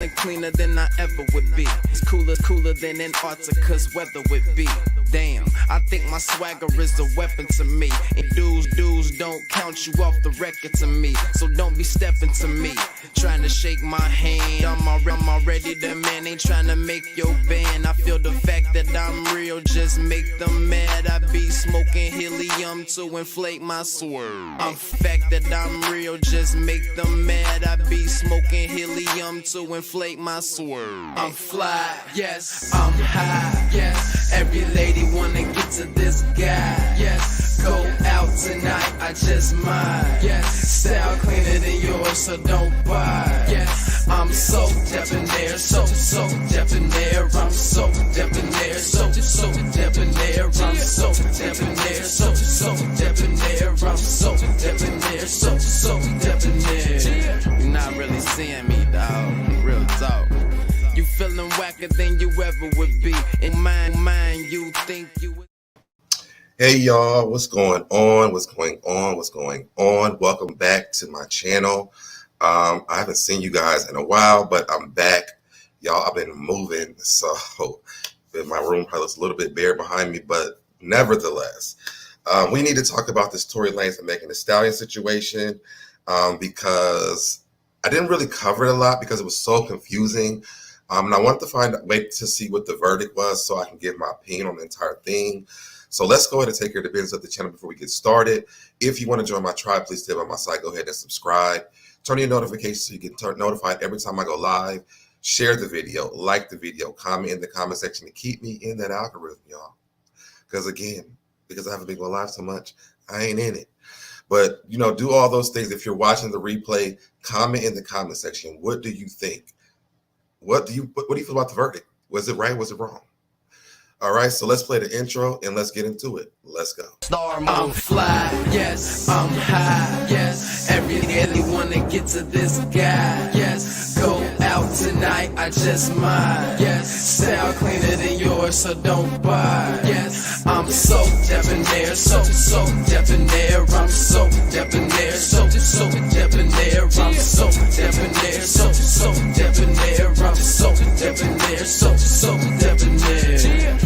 feeling cleaner than I ever would be. It's cooler than Antarctica's weather would be. Damn, I think my swagger is a weapon to me. And dudes don't count you off the record to me. So don't be stepping to me, trying to shake my hand. I'm already the man, ain't trying to make your band. I feel the fact that I'm real just make them mad. I be smoking helium to inflate my swerve. I'm fact that I'm real just make them mad. I be smoking helium to inflate my swerve. I'm fly, yes, I'm high, yes. Every lady wanna get to this guy, yes. Go out tonight, I just might, yes. Style cleaner than yours, so don't buy, yes. I'm so debonair, so debonair. I'm so debonair, so debonair. I'm so debonair, so debonair. I'm so debonair, so debonair. You're not really seeing me, dawg. Real talk. You feeling whacker than you ever would be. In mind, you think you would. Hey y'all, what's going on? Welcome back to my channel. I haven't seen you guys in a while, but I'm back. Y'all, I've been moving, so my room probably looks a little bit bare behind me, but nevertheless, we need to talk about this Tory Lanez and Megan Thee Stallion situation because I didn't really cover it a lot because it was so confusing. And I wanted to wait to see what the verdict was so I can give my opinion on the entire thing. So let's go ahead and take care of the business of the channel before we get started. If you want to join my tribe, please stay by my side. Go ahead and subscribe. Turn on your notifications so you get notified every time I go live. Share the video, like the video, comment in the comment section to keep me in that algorithm, y'all. Because I haven't been going live so much, I ain't in it. But, do all those things. If you're watching the replay, comment in the comment section. What do you think? What do you feel about the verdict? Was it right? Was it wrong? All right, so let's play the intro and let's get into it. Let's go. I'm fly, yes, I'm high, yes. Every day wanna get to this guy, yes. Go out tonight, I just might, yes. Style cleaner than yours, so don't buy, yes. I'm so debonair, so debonair. I'm so debonair, so debonair. I'm so debonair, so debonair. I'm so debonair, so debonair.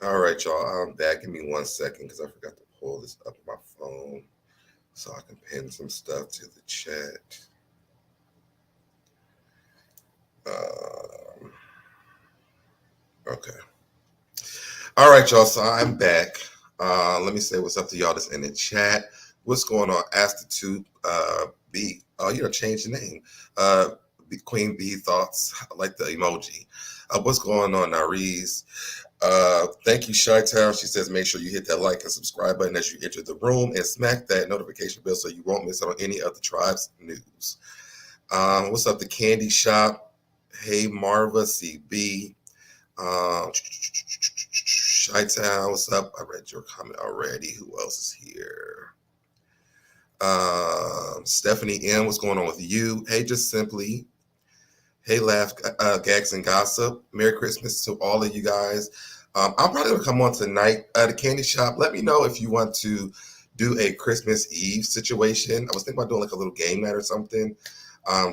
All right, y'all, I'm back. Give me 1 second because I forgot to pull this up on my phone so I can pin some stuff to the chat. Okay. All right, y'all, so I'm back. Let me say what's up to y'all that's in the chat. What's going on? Astitute B. Oh, change the name. Queen B Thoughts. I like the emoji. What's going on, Nariz? Thank you, Chi-Town. She says, make sure you hit that like and subscribe button as you enter the room and smack that notification bell so you won't miss out on any of the tribe's news. What's up, the Candy Shop? Hey, Marva, CB. Chi-Town, what's up? I read your comment already. Who else is here? Stephanie M, what's going on with you? Hey, Just Simply. Hey, Laugh, Gags, and Gossip. Merry Christmas to all of you guys. I'm probably going to come on tonight at the Candy Shop. Let me know if you want to do a Christmas Eve situation. I was thinking about doing like a little game night or something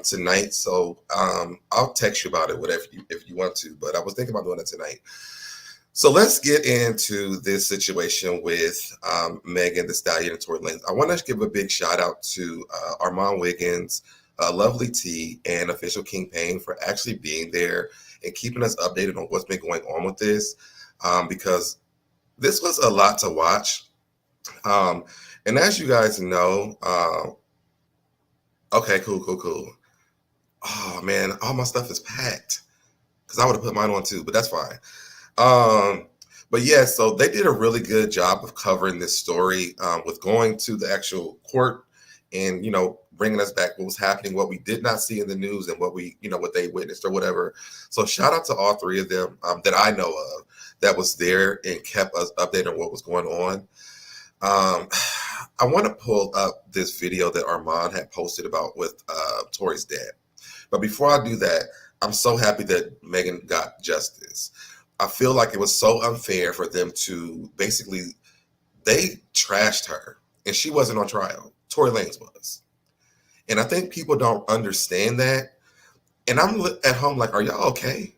tonight. So I'll text you about it, whatever if you want to. But I was thinking about doing it tonight. So let's get into this situation with Megan Thee Stallion and Tory Lanez. I want to give a big shout out to Armand Wiggins, Lovely T, and Official King Payne for actually being there and keeping us updated on what's been going on with this, because this was a lot to watch. And as you guys know, okay, cool. Oh man, all my stuff is packed because I would have put mine on too, but that's fine. But yeah, so they did a really good job of covering this story with going to the actual court and, bringing us back what was happening, what we did not see in the news and what what they witnessed or whatever. So shout out to all three of them that I know of that was there and kept us updated on what was going on. I want to pull up this video that Armand had posted about with Tory's dad. But before I do that, I'm so happy that Megan got justice. I feel like it was so unfair for them to basically, they trashed her and she wasn't on trial. Tory Lanez was. And I think people don't understand that. And I'm at home like, are y'all okay?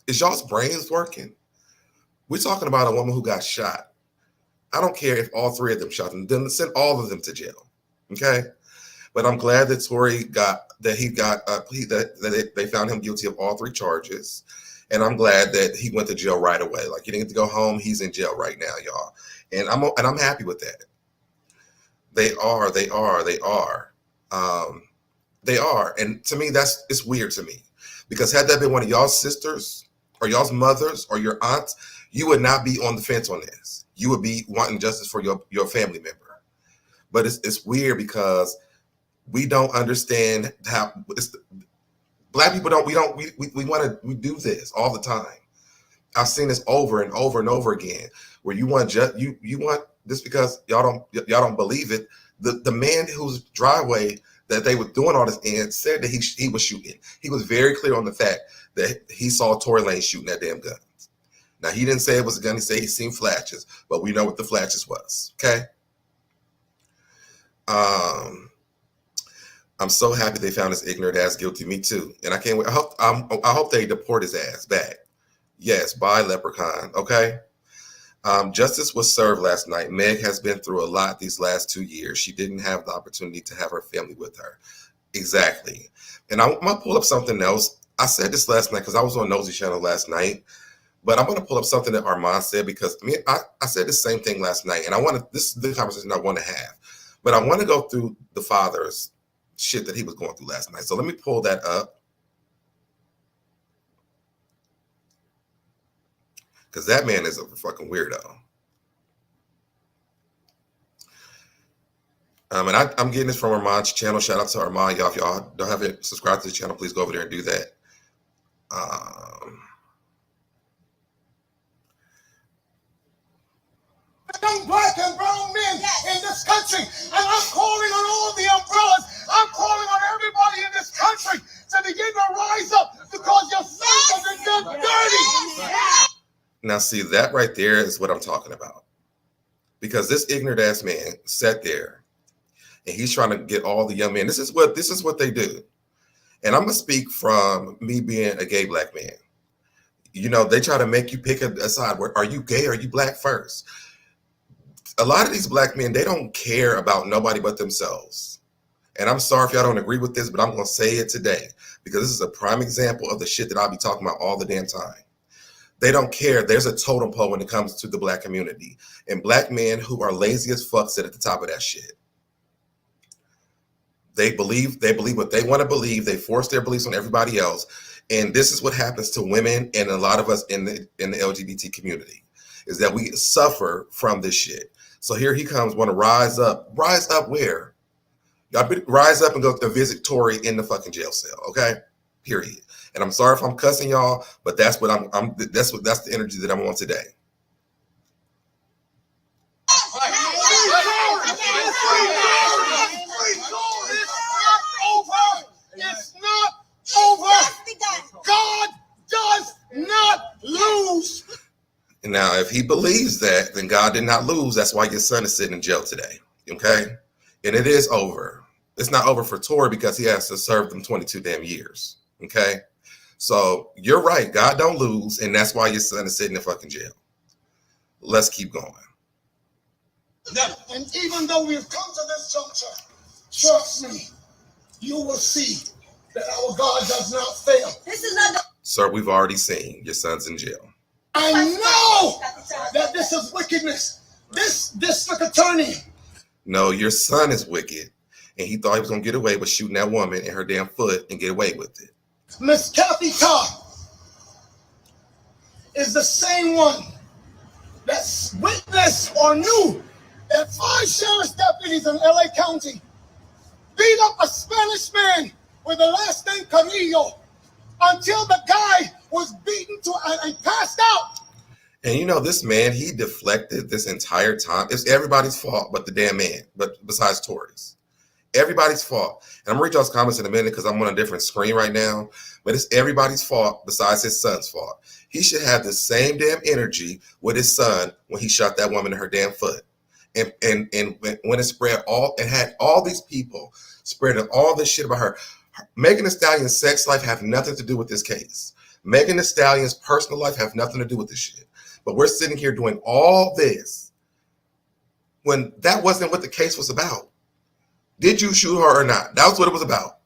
Is y'all's brains working? We're talking about a woman who got shot. I don't care if all three of them shot them. Then send all of them to jail. Okay? But I'm glad that Tory they found him guilty of all three charges. And I'm glad that he went to jail right away. Like, he didn't get to go home. He's in jail right now, y'all. And I'm happy with that. They are. And to me, it's weird to me. Because had that been one of y'all's sisters or y'all's mothers or your aunts, you would not be on the fence on this. You would be wanting justice for your family member. But it's weird because we don't understand how black people we do this all the time. I've seen this over and over and over again, where you want this because y'all don't believe it. The man whose driveway that they were doing all this in said that he was shooting. He was very clear on the fact that he saw Tory Lanez shooting that damn gun. Now, he didn't say it was a gun. He said he seen flashes, but we know what the flashes was. Okay. I'm so happy they found this ignorant ass guilty. Me too. And I can't wait. I hope they deport his ass back. Yes, bye, Leprechaun. Okay. Justice was served last night. Meg has been through a lot these last 2 years. She didn't have the opportunity to have her family with her. Exactly. And I'm going to pull up something else. I said this last night because I was on Nosy Channel last night, but I'm going to pull up something that Armand said because I said the same thing last night, and this is the conversation I want to have, but I want to go through the father's shit that he was going through last night. So let me pull that up. Because that man is a fucking weirdo. And I'm getting this from Armand's channel. Shout out to Armand. Y'all, if y'all don't have it, subscribe to the channel, please go over there and do that. Young black and brown men in this country, and I'm calling on all the umbrellas. I'm calling on everybody in this country to begin to rise up because your sons have been done dirty. Now, see, that right there is what I'm talking about. Because this ignorant ass man sat there and he's trying to get all the young men. This is what they do. And I'm going to speak from me being a gay black man. You know, they try to make you pick a side. Are you gay or are you black first? A lot of these black men, they don't care about nobody but themselves. And I'm sorry if y'all don't agree with this, but I'm going to say it today because this is a prime example of the shit that I'll be talking about all the damn time. They don't care. There's a totem pole when it comes to the black community. And black men who are lazy as fuck sit at the top of that shit. They believe what they want to believe. They force their beliefs on everybody else. And this is what happens to women and a lot of us in the LGBT community, is that we suffer from this shit. So here he comes, want to rise up. Rise up where? Y'all rise up and go to visit Tory in the fucking jail cell, okay? Period. And I'm sorry if I'm cussing y'all, but that's what that's the energy that I'm on today. It's not over. God does not lose. Now, if he believes that, then God did not lose. That's why your son is sitting in jail today. Okay? And it is over. It's not over for Tory because he has to serve them 22 damn years. Okay? So you're right. God don't lose. And that's why your son is sitting in fucking jail. Let's keep going. And even though we've come to this juncture, trust me, you will see that our God does not fail. This is not the... Sir, we've already seen your son's in jail. I know that this is wickedness. This district attorney. No, your son is wicked. And he thought he was going to get away with shooting that woman in her damn foot and get away with it. Miss Kathy Todd is the same one that witnessed or knew that 5 sheriff's deputies in LA County beat up a Spanish man with the last name Camillo until the guy was beaten and passed out. And you know, this man, he deflected this entire time. It's everybody's fault but the damn man, but besides Tory's. Everybody's fault. And I'm going to read y'all's comments in a minute because I'm on a different screen right now. But it's everybody's fault besides his son's fault. He should have the same damn energy with his son when he shot that woman in her damn foot. And when it spread it had all these people spreading all this shit about her. Megan Thee Stallion's sex life have nothing to do with this case. Megan Thee Stallion's personal life have nothing to do with this shit. But we're sitting here doing all this when that wasn't what the case was about. Did you shoot her or not? That was what it was about.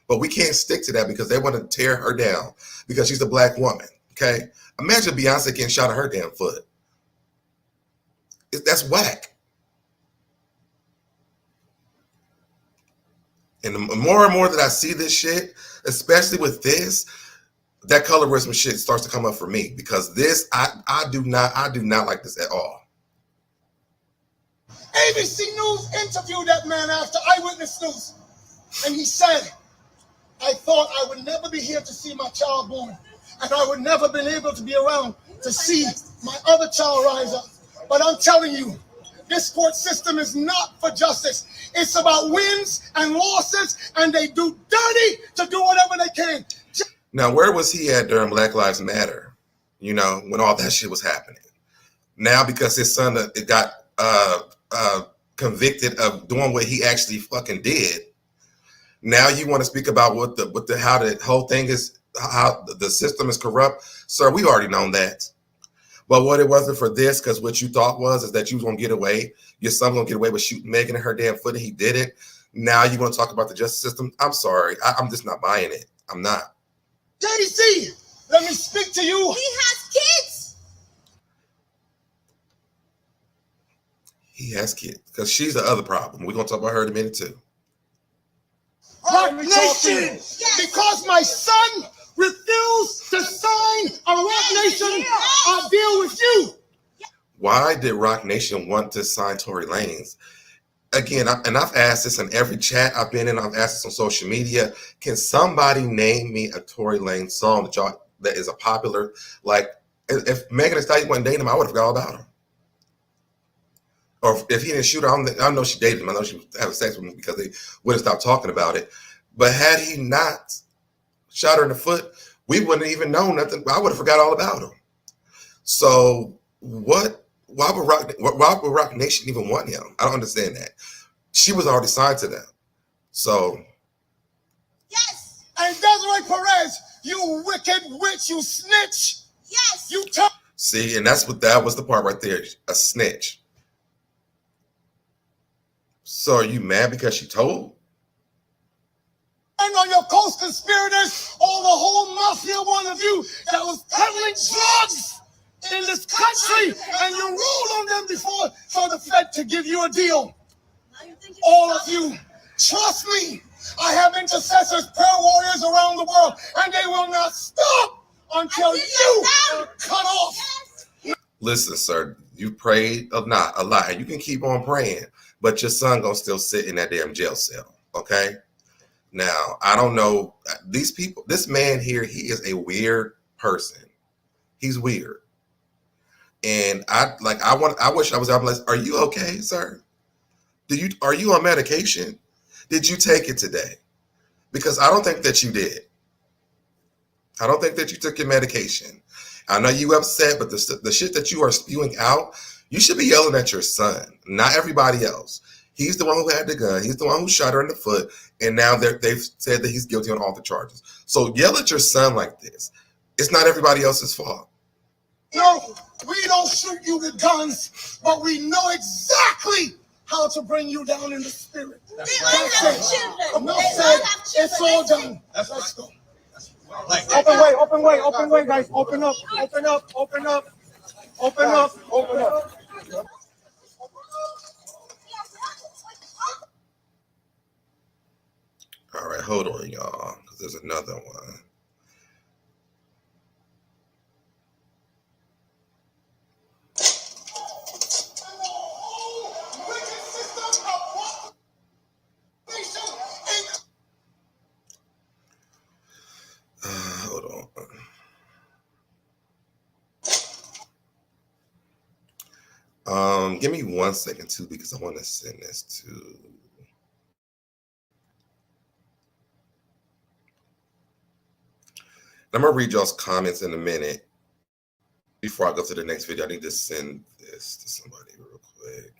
But we can't stick to that because they want to tear her down because she's a black woman. Okay? Imagine Beyonce getting shot in her damn foot. That's whack. And the more and more that I see this shit, especially with this, that colorism shit starts to come up for me because this, I do not like this at all. ABC News interviewed that man after Eyewitness News, and he said, I thought I would never be here to see my child born, and I would never been able to be around to see my other child rise up. But I'm telling you, this court system is not for justice. It's about wins and losses, and they do dirty to do whatever they can. Now, where was he at during Black Lives Matter? You know, when all that shit was happening. Now, because his son got convicted of doing what he actually fucking did. Now you want to speak about how the whole thing is, how the system is corrupt, sir? We've already known that. But what it wasn't for this, because what you thought is that you was gonna get away, your son gonna get away with shooting Megan in her damn foot, and he didn't. Now you want to talk about the justice system? I'm sorry, I'm just not buying it. I'm not. JC, let me speak to you. He has kids. He has kids, because she's the other problem. We're gonna talk about her in a minute too. Rock Nation, because my son refused to sign a Rock Nation deal with you. Why did Rock Nation want to sign Tory Lanez? Again, I've asked this in every chat I've been in. I've asked this on social media. Can somebody name me a Tory Lanez song that is a popular? Like, if Megan Thee Stallion wasn't dating him, I would have forgot all about him. Or if he didn't shoot her, I know she dated him. I know she was having sex with him because they would have stopped talking about it. But had he not shot her in the foot, we wouldn't even know nothing. I would have forgot all about him. So what? Why would Rock Nation even want him? I don't understand that. She was already signed to them. So. Yes. And Desiree Perez, you wicked witch, you snitch. Yes. You tell. See, and that was the part right there. A snitch. So are you mad because she told? And on your co-conspirators, all the whole mafia one of you that was peddling drugs in this country, and you ruled on them before for the Fed to give you a deal. All of you, trust me, I have intercessors, prayer warriors around the world, and they will not stop until you are cut off. Listen, sir, you prayed a lot, and you can keep on praying, but your son gonna still sit in that damn jail cell, okay? Now, I don't know these people. This man here, he is a weird person. He's weird. And I wish I was out. Are you okay, sir? Are you on medication? Did you take it today? Because I don't think that you did. I don't think that you took your medication. I know you upset, but the shit that you are spewing out, you should be yelling at your son, not everybody else. He's the one who had the gun. He's the one who shot her in the foot. And now they've said that he's guilty on all the charges. So yell at your son like this. It's not everybody else's fault. No, we don't shoot you with guns, but we know exactly how to bring you down in the spirit. They all have children. Enough said. It's all done. Let's go. Open way, guys. Open up. All right, hold on, y'all, because there's another one. Hold on. Give me 1 second too, because I want to send this to. I'm gonna read y'all's comments in a minute. Before I go to the next video, I need to send this to somebody real quick.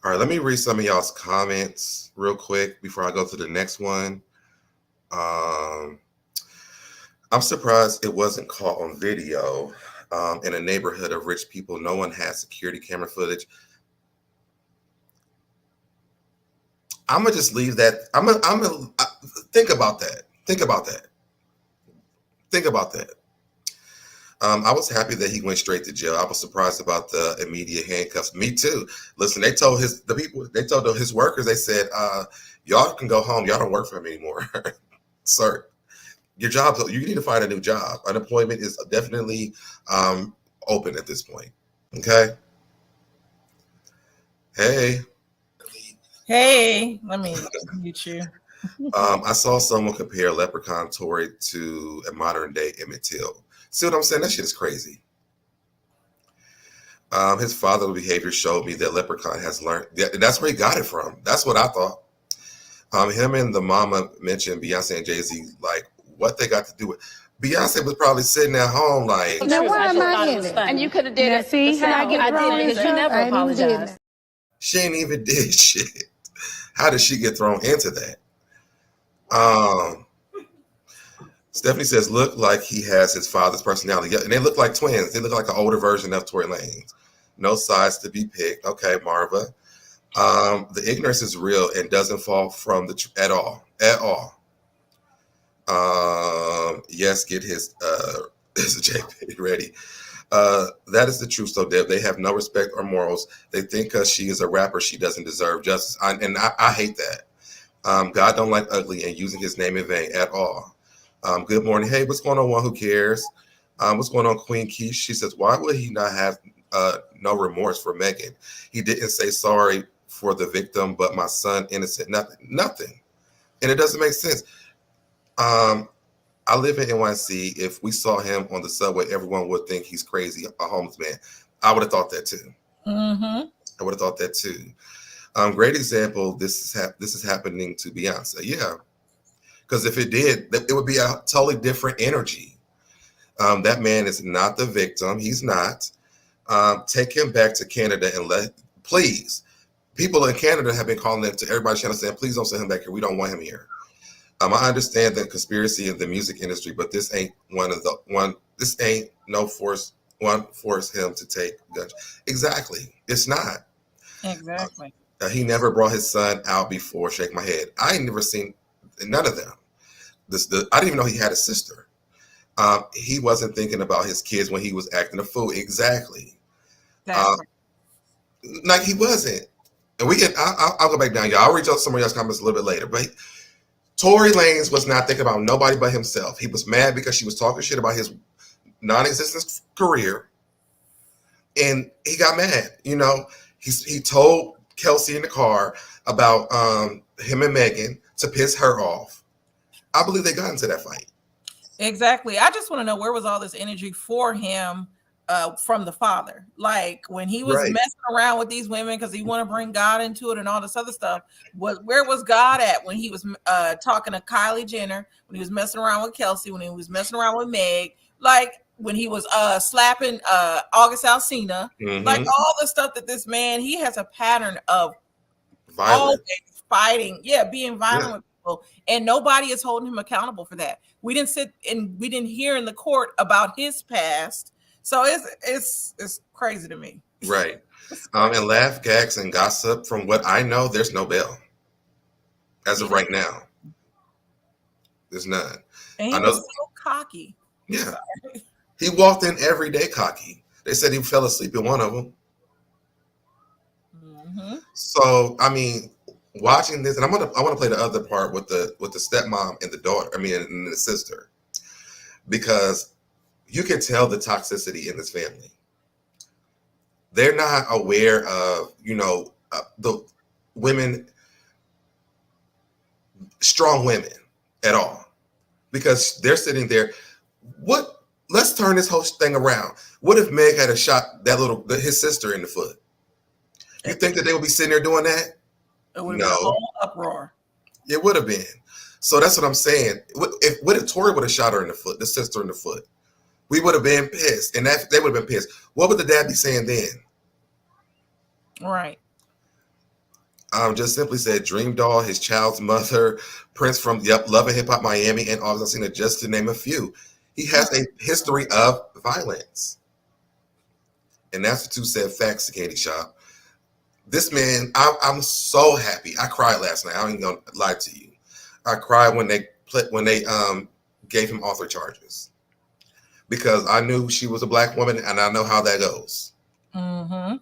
All right, let me read some of y'all's comments real quick before I go to the next one. I'm surprised it wasn't caught on video. In a neighborhood of rich people, no one has security camera footage. I'm gonna just leave that. I'm gonna think about that. Think about that. Think about that. I was happy that he went straight to jail. I was surprised about the immediate handcuffs. Me too. Listen, they told his workers, they said, y'all can go home. Y'all don't work for him anymore. Sir, your job, you need to find a new job. Unemployment is definitely open at this point. Okay. Hey, Hey, let me mute you. I saw someone compare Leprechaun Tory to a modern day Emmett Till. See what I'm saying? That shit is crazy. His father's behavior showed me that Leprechaun has learned. That's where he got it from. That's what I thought. Him and the mama mentioned Beyonce and Jay-Z, like what they got to do with. Beyonce was probably sitting at home like. Now why am I in it? And you could have did Now it. see how I get thrown because you never apologized. She ain't even did shit. How did she get thrown into that? Stephanie says, look like he has his father's personality. Yeah, and they look like twins. They look like an older version of Tory Lanez. No sides to be picked. Okay, Marva. The ignorance is real and doesn't fall from the at all. At all. Yes, get his JP ready. That is the truth, so Deb. They have no respect or morals. They think because she is a rapper, she doesn't deserve justice. I hate that. God don't like ugly and using his name in vain at all. Good morning. Hey, what's going on, one? Who cares? What's going on, Queen Keish? She says, why would he not have no remorse for Megan? He didn't say sorry for the victim, but my son innocent. Nothing. And it doesn't make sense. I live in NYC. If we saw him on the subway, everyone would think he's crazy, a homeless man. I would have thought that too. Mm-hmm. I would have thought that too. Great example. This is happening to Beyonce. Yeah. Because if it did, it would be a totally different energy. That man is not the victim. He's not. Take him back to Canada and please. People in Canada have been calling to everybody trying to say, please don't send him back here. We don't want him here. I understand the conspiracy in the music industry, but this ain't this ain't force him to take guns. Exactly. It's not. Exactly. He never brought his son out before. Shake my head. I ain't never seen none of them. I didn't even know he had a sister. He wasn't thinking about his kids when he was acting a fool. Exactly. Like he wasn't. And I'll go back down, y'all. I'll reach out to some of y'all's comments a little bit later. But Tory Lanez was not thinking about nobody but himself. He was mad because she was talking shit about his non-existent career. And he got mad. You know, he told Kelsey in the car about him and Megan to piss her off. I believe they got into that fight. Exactly. I just want to know, where was all this energy for him from the father? Like when he was messing around with these women because he want to bring God into it and all this other stuff. Where was God at when he was talking to Kylie Jenner, when he was messing around with Kelsey, when he was messing around with Meg, like when he was slapping August Alsina, like all the stuff that this man, he has a pattern of always fighting, being violent with people, and nobody is holding him accountable for that. We didn't sit and we didn't hear in the court about his past. So it's crazy to me. Right. And laugh, gags, and gossip, from what I know, there's no bail. As of right now. There's none. And he was so cocky. Yeah. He walked in every day cocky. They said he fell asleep in one of them. Mm-hmm. So, I mean, watching this, and I want to play the other part with the stepmom and the daughter, and the sister. Because you can tell the toxicity in this family. They're not aware of, the women, strong women at all, because they're sitting there. Let's turn this whole thing around. What if Meg had shot his sister in the foot? You think that they would be sitting there doing that? It would have been a whole uproar. It would have been. So that's what I'm saying. What if Tory would have shot her in the foot, the sister in the foot? We would have been pissed, and they would have been pissed. What would the dad be saying then? Right. Just simply said Dream Doll, his child's mother, Prince from Love and Hip Hop Miami, and August Alsina, just to name a few. He has a history of violence. And that's the two said facts, Candy Shop. This man, I'm so happy. I cried last night. I ain't gonna lie to you. I cried when they gave him author charges because I knew she was a black woman, and I know how that goes. Mm-hmm.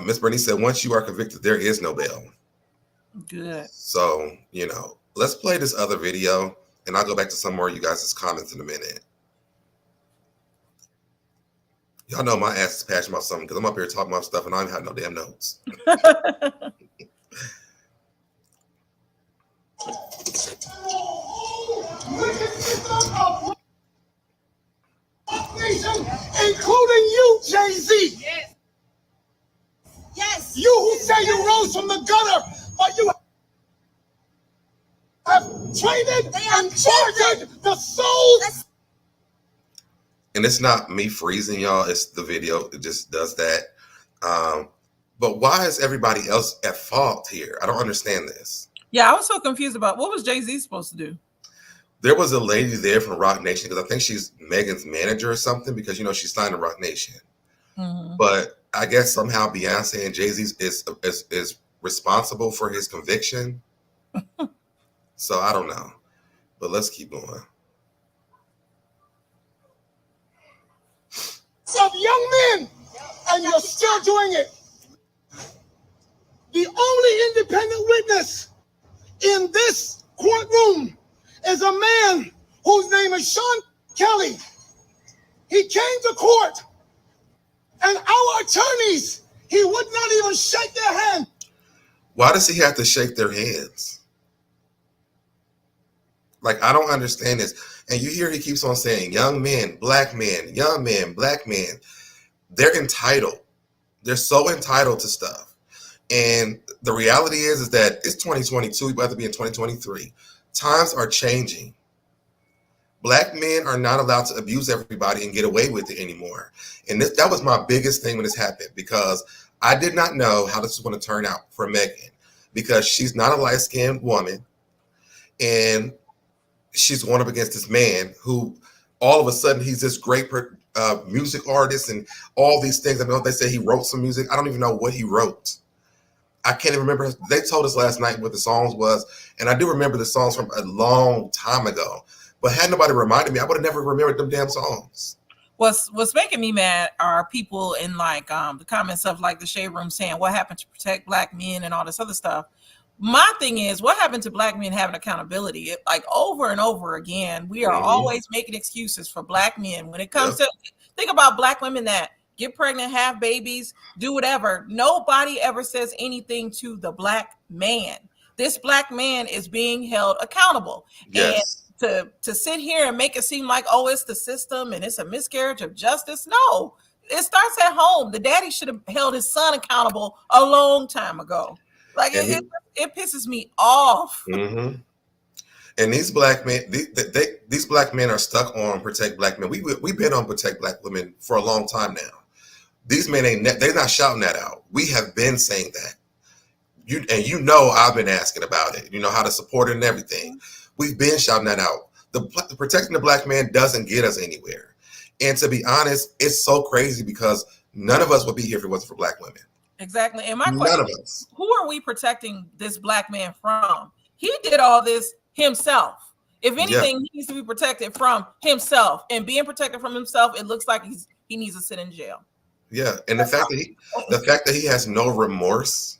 Miss Bernice said, once you are convicted, there is no bail. Good. So, let's play this other video, and I'll go back to some more of you guys' comments in a minute. Y'all know my ass is passionate about something because I'm up here talking about stuff and I don't have no damn notes. Including you, Jay-Z. Yes. Yes. You who say you rose from the gutter, but you have traded and tortured the souls. And it's not me freezing y'all, it's the video. It just does that. But why is everybody else at fault here? I don't understand this. Yeah, I was so confused about what was Jay-Z supposed to do? There was a lady there from Rock Nation because I think she's Megan's manager or something because, she signed to Rock Nation. Mm-hmm. But I guess somehow Beyonce and Jay-Z is responsible for his conviction. So I don't know. But let's keep going. Of young men, and you're still doing it. The only independent witness in this courtroom is a man whose name is Sean Kelly. He came to court, and our attorneys, he would not even shake their hand. Why does he have to shake their hands? Like, I don't understand this. And you hear he keeps on saying, young men, black men, young men, black men. They're entitled. They're so entitled to stuff. And the reality is that it's 2022. We about to be in 2023. Times are changing. Black men are not allowed to abuse everybody and get away with it anymore. And that was my biggest thing when this happened, because I did not know how this was going to turn out for Megan, because she's not a light-skinned woman. And she's going up against this man who all of a sudden he's this great music artist and all these things. I know they say he wrote some music. I don't even know what he wrote. I can't even remember. They told us last night what the songs was. And I do remember the songs from a long time ago. But had nobody reminded me, I would have never remembered them damn songs. What's making me mad are people in the comments of the Shade Room saying what happened to protect black men and all this other stuff. My thing is, what happened to black men having accountability? Over and over again, we are always making excuses for black men. When it comes to, think about black women that get pregnant, have babies, do whatever. Nobody ever says anything to the black man. This black man is being held accountable. Yes. And to sit here and make it seem like, oh, it's the system and it's a miscarriage of justice. No, it starts at home. The daddy should have held his son accountable a long time ago. It pisses me off. Mm-hmm. And these black men, these black men are stuck on protect black men. We've been on protect black women for a long time now. These men they're not shouting that out. We have been saying that. I've been asking about it. How to support it and everything. We've been shouting that out. The protecting the black man doesn't get us anywhere. And to be honest, it's so crazy because none of us would be here if it wasn't for black women. Exactly. And my question is, who are we protecting this black man from? He did all this himself. If anything, he needs to be protected from himself. And being protected from himself, it looks like he needs to sit in jail. Yeah. And the fact that he has no remorse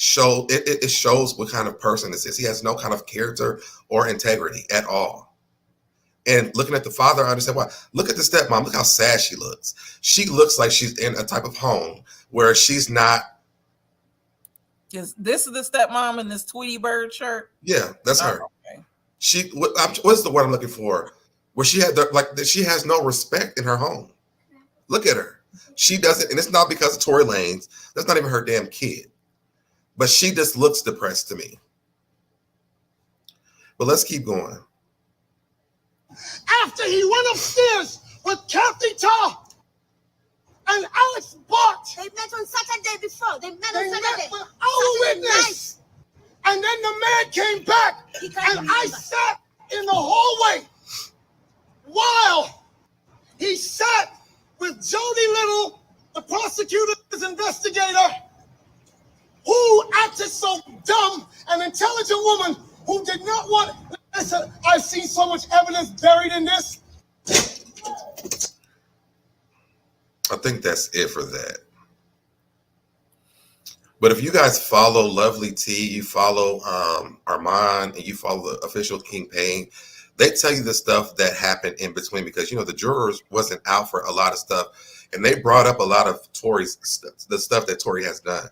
it shows what kind of person this is. He has no kind of character or integrity at all. And looking at the father, I understand why. Look at the stepmom. Look how sad she looks. She looks like she's in a type of home where she's not. This is the stepmom in this Tweety Bird shirt? Yeah, that's her. Okay. What's the word I'm looking for? Where she had she has no respect in her home. Look at her. She doesn't, and it's not because of Tory Lanez. That's not even her damn kid. But she just looks depressed to me. But let's keep going. After he went upstairs with Kathy Ta and Alex bought. They met on Saturday before. They met They on met Saturday. for our witness. And then the man came back, and I sat in the hallway while he sat with Jody Little, the prosecutor's investigator, who acted so dumb, an intelligent woman who did not want. Listen, I've seen so much evidence buried in this. I think that's it for that. But if you guys follow Lovely T, you follow Armand, and you follow the official King Payne, they tell you the stuff that happened in between, because the jurors wasn't out for a lot of stuff, and they brought up a lot of Tory's the stuff that Tory has done.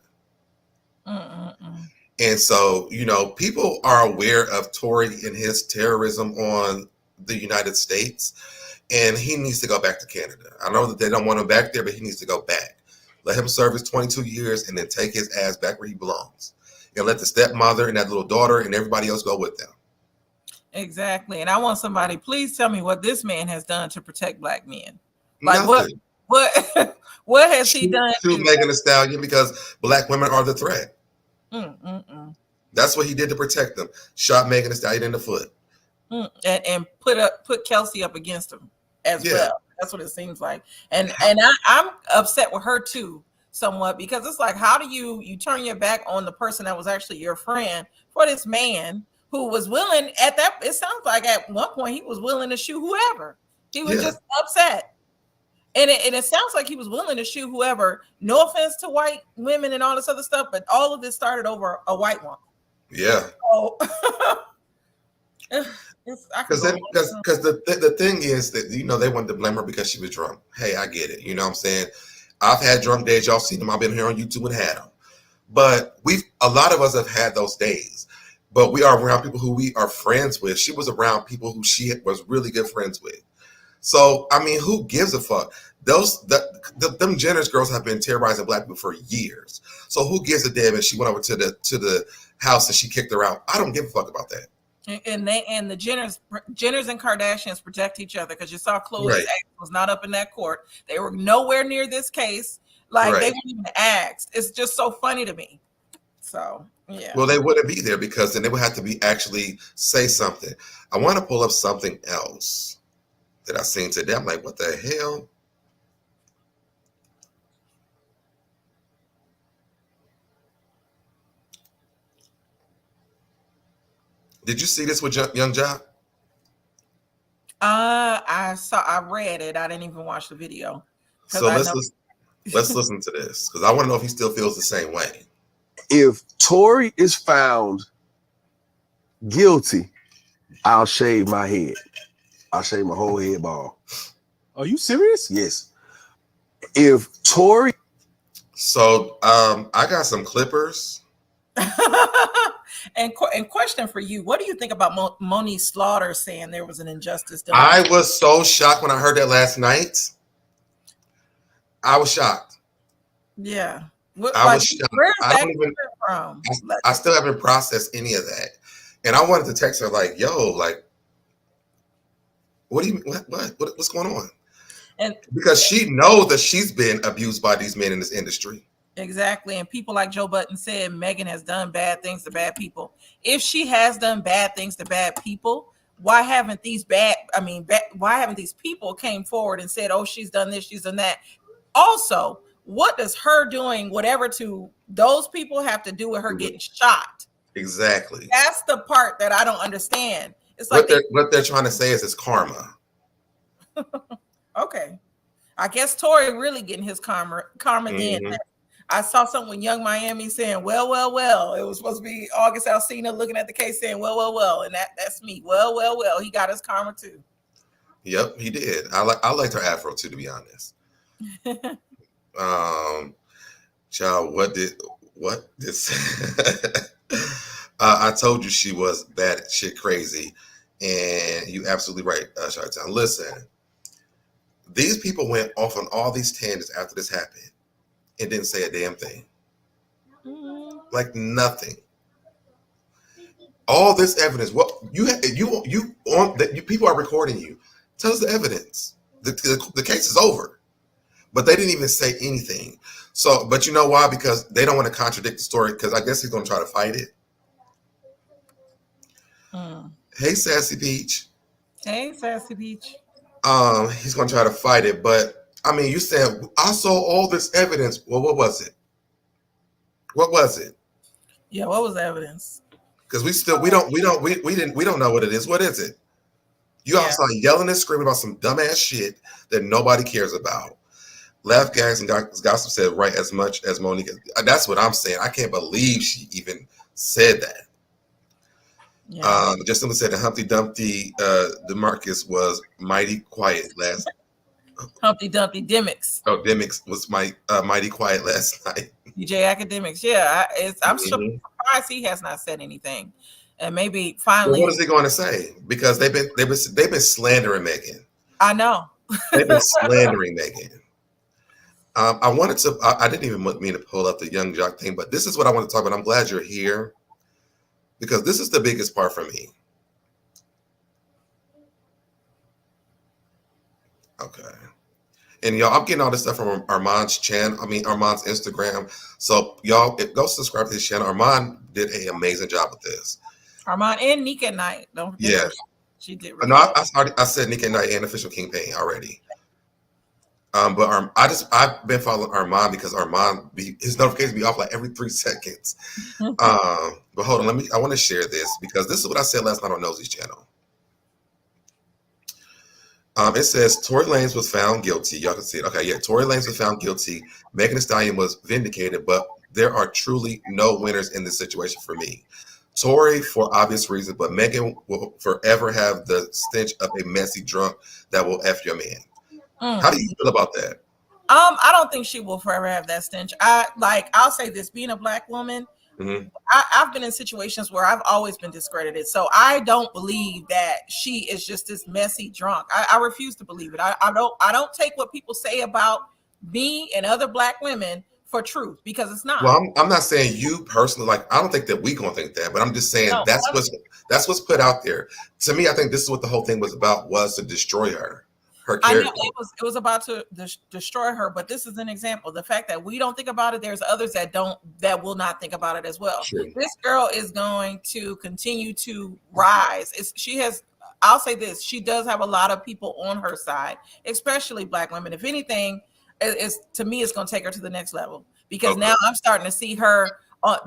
And so people are aware of Tory and his terrorism on the United States, and he needs to go back to Canada. I know that they don't want him back there, but he needs to go back. Let him serve his 22 years and then take his ass back where he belongs. And let the stepmother and that little daughter and everybody else go with them. Exactly. And I want somebody, please tell me what this man has done to protect black men. Like Nothing. what has he done? To Megan Thee Stallion, because black women are the threat. That's what he did to protect them. Shot Megan Thee Stallion in the foot. And put Kelsey up against him as well. That's what it seems like. And I'm upset with her too, somewhat, because it's like, how do you turn your back on the person that was actually your friend for this man who was willing it sounds like at one point he was willing to shoot whoever. He was just upset. And it sounds like he was willing to shoot whoever. No offense to white women and all this other stuff, but all of this started over a white one. Yeah. So, because the thing is that they wanted to blame her because she was drunk. Hey, I get it. You know what I'm saying? I've had drunk days. Y'all seen them. I've been here on YouTube and had them. But a lot of us have had those days. But we are around people who we are friends with. She was around people who she was really good friends with. So I mean, who gives a fuck? Them Jenner's girls have been terrorizing black people for years. So who gives a damn if she went over to the house and she kicked her out? I don't give a fuck about that. And the Jenners and Kardashians protect each other, because you saw Khloe's ex was not up in that court. They were nowhere near this case. Like they weren't even asked. It's just so funny to me. So yeah. Well, they wouldn't be there because then they would have to actually say something. I want to pull up something else that I seen today. I'm like, what the hell? Did you see this with Young Jock? I read it. I didn't even watch the video. So let's listen to this, because I want to know if he still feels the same way. If Tory is found guilty, I'll shave my head. I'll shave my whole head bald. Are you serious? Yes. If Tory. So I got some clippers. And question for you: what do you think about Monique Slaughter saying there was an injustice done? I was so shocked when I heard that last night. I was shocked. Yeah. I was shocked. I still haven't processed any of that. And I wanted to text her like, yo, like, what do you what's going on? And because she knows that she's been abused by these men in this industry. Exactly. And people like Joe Budden said, Megan has done bad things to bad people. If she has done bad things to bad people, why haven't these people came forward and said, oh, she's done this, she's done that? Also, what does her doing whatever to those people have to do with her getting shot? Exactly. That's the part that I don't understand. It's like what they're trying to say is it's karma. Okay. I guess Tory really getting his karma then. I saw something with Young Miami saying, well. It was supposed to be August Alsina looking at the case saying, well. And that's me. Well. He got his karma too. Yep, he did. I liked her afro too, to be honest. Child, what this I told you she was bad shit crazy, and you absolutely right, Chi-Town. Listen, these people went off on all these tangents after this happened and didn't say a damn thing. Like nothing. All this evidence, what people are recording you. Tell us the evidence. The case is over. But they didn't even say anything. So, but you know why? Because they don't want to contradict the story, because I guess he's going to try to fight it. Hey, Sassy Peach. Hey, Sassy Peach. He's going to try to fight it. But, I mean, you said, I saw all this evidence. Well, what was it? What was it? Yeah, what was the evidence? Because we don't know what it is. What is it? You outside yelling and screaming about some dumbass shit that nobody cares about. Laugh, gags, and gossip said right as much as Monique. That's what I'm saying. I can't believe she even said that. Yeah. Just simply said that Humpty Dumpty DeMarcus was mighty quiet last. Humpty Dumpty Demics. Oh, Demics was mighty quiet last night. DJ Academics. Yeah, I'm surprised he has not said anything. And maybe finally. Well, what is he going to say? Because they've been slandering Megan. I know. They've been slandering Megan. I didn't even mean to pull up the Young Jock thing, but this is what I want to talk about. I'm glad you're here because this is the biggest part for me. Okay. And y'all, I'm getting all this stuff from Armand's channel. I mean, Armand's Instagram. So y'all, go subscribe to his channel. Armand did an amazing job with this. Armand and Nick at Night. Don't forget. Yeah. She did. Really no, I said Nick at Night and Official King Pain already. But I've been following Armand because Armand his notifications be off like every 3 seconds. But hold on, I want to share this because this is what I said last night on Nosey's channel. It says Tory Lanez was found guilty. Y'all can see it. Okay, yeah, Tory Lanez was found guilty. Megan Thee Stallion was vindicated, but there are truly no winners in this situation for me. Tory for obvious reasons, but Megan will forever have the stench of a messy drunk that will F your man. How do you feel about that? I don't think she will forever have that stench. I'll say this, being a Black woman, I've been in situations where I've always been discredited. So I don't believe that she is just this messy drunk. I refuse to believe it. I don't take what people say about me and other Black women for truth because it's not. Well, I'm not saying you personally, like, I don't think that we gonna think that, but I'm just saying that's what's put out there. To me, I think this is what the whole thing was about, was to destroy her. I know it was about to destroy her, but this is an example. The fact that we don't think about it, there's others that will not think about it as well. Sure. This girl is going to continue to rise. I'll say this, she does have a lot of people on her side, especially Black women. If anything, to me, it's going to take her to the next level because now I'm starting to see her.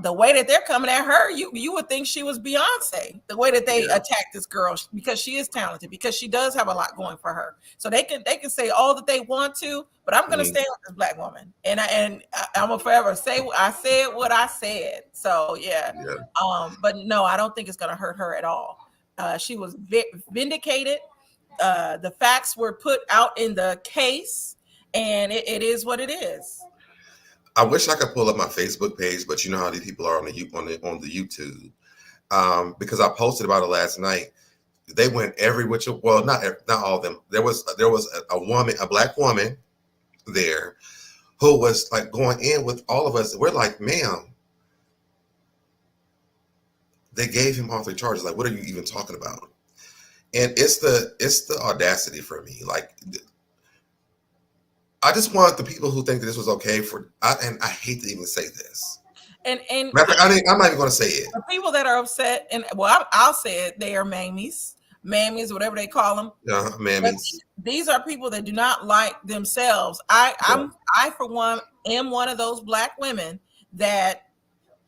The way that they're coming at her, you would think she was Beyonce. The way that they attack this girl, because she is talented, because she does have a lot going for her. So they can say all that they want to, but I'm going to stand with this Black woman, and I'm gonna forever say I said what I said. So yeah. But no, I don't think it's going to hurt her at all. She was vindicated. The facts were put out in the case, and it is what it is. I wish I could pull up my Facebook page, but you know how these people are on the YouTube. Because I posted about it last night. They went every which, well, not all of them. There was a woman, a Black woman there who was like going in with all of us. We're like, ma'am, they gave him all 3 charges. Like, what are you even talking about? And it's the audacity for me. Like, I just want the people who think that this was okay and I hate to even say this. And I'm not even going to say it. The people that are upset, and well, I'll say it, they are mammies, whatever they call them. Mammies. These are people that do not like themselves. I for one am one of those Black women that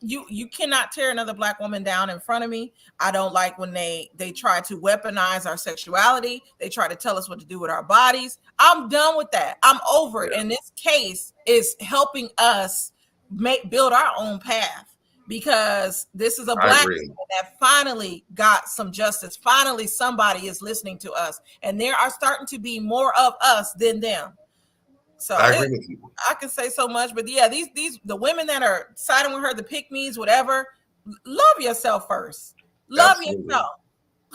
you cannot tear another Black woman down in front of me. I don't like when they try to weaponize our sexuality. They try to tell us what to do with our bodies. I'm done with that. I'm over it. And this case is helping us build our own path, because this is a Black woman that finally got some justice. Finally, somebody is listening to us, and there are starting to be more of us than them. So I agree with you. I can say so much, but yeah, the women that are siding with her, the pick-me's, whatever, love yourself first. Love yourself.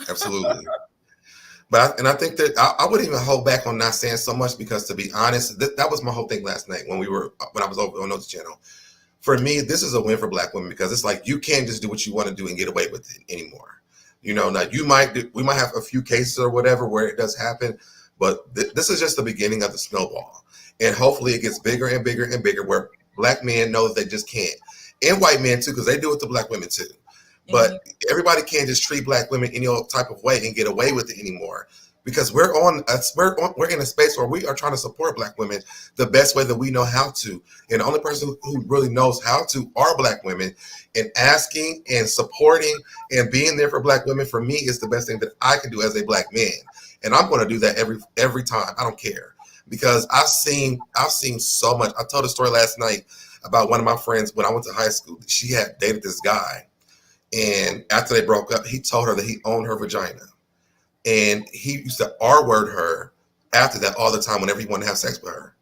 Absolutely. But I think that I wouldn't even hold back on not saying so much, because to be honest, that was my whole thing last night when I was over on Notes channel. For me, this is a win for Black women, because it's like you can't just do what you want to do and get away with it anymore. You know, now we might have a few cases or whatever where it does happen, But this is just the beginning of the snowball. And hopefully it gets bigger and bigger and bigger where black men know that they just can't. And white men too, because they do it to black women too. But everybody can't just treat black women any old type of way and get away with it anymore. Because we're in a space where we are trying to support black women the best way that we know how to. And the only person who really knows how to are black women. And asking and supporting and being there for black women, for me, is the best thing that I can do as a black man. And I'm going to do that every time. I don't care. Because I've seen so much. I told a story last night about one of my friends when I went to high school. She had dated this guy. And after they broke up, he told her that he owned her vagina. And he used to R-word her after that all the time whenever he wanted to have sex with her.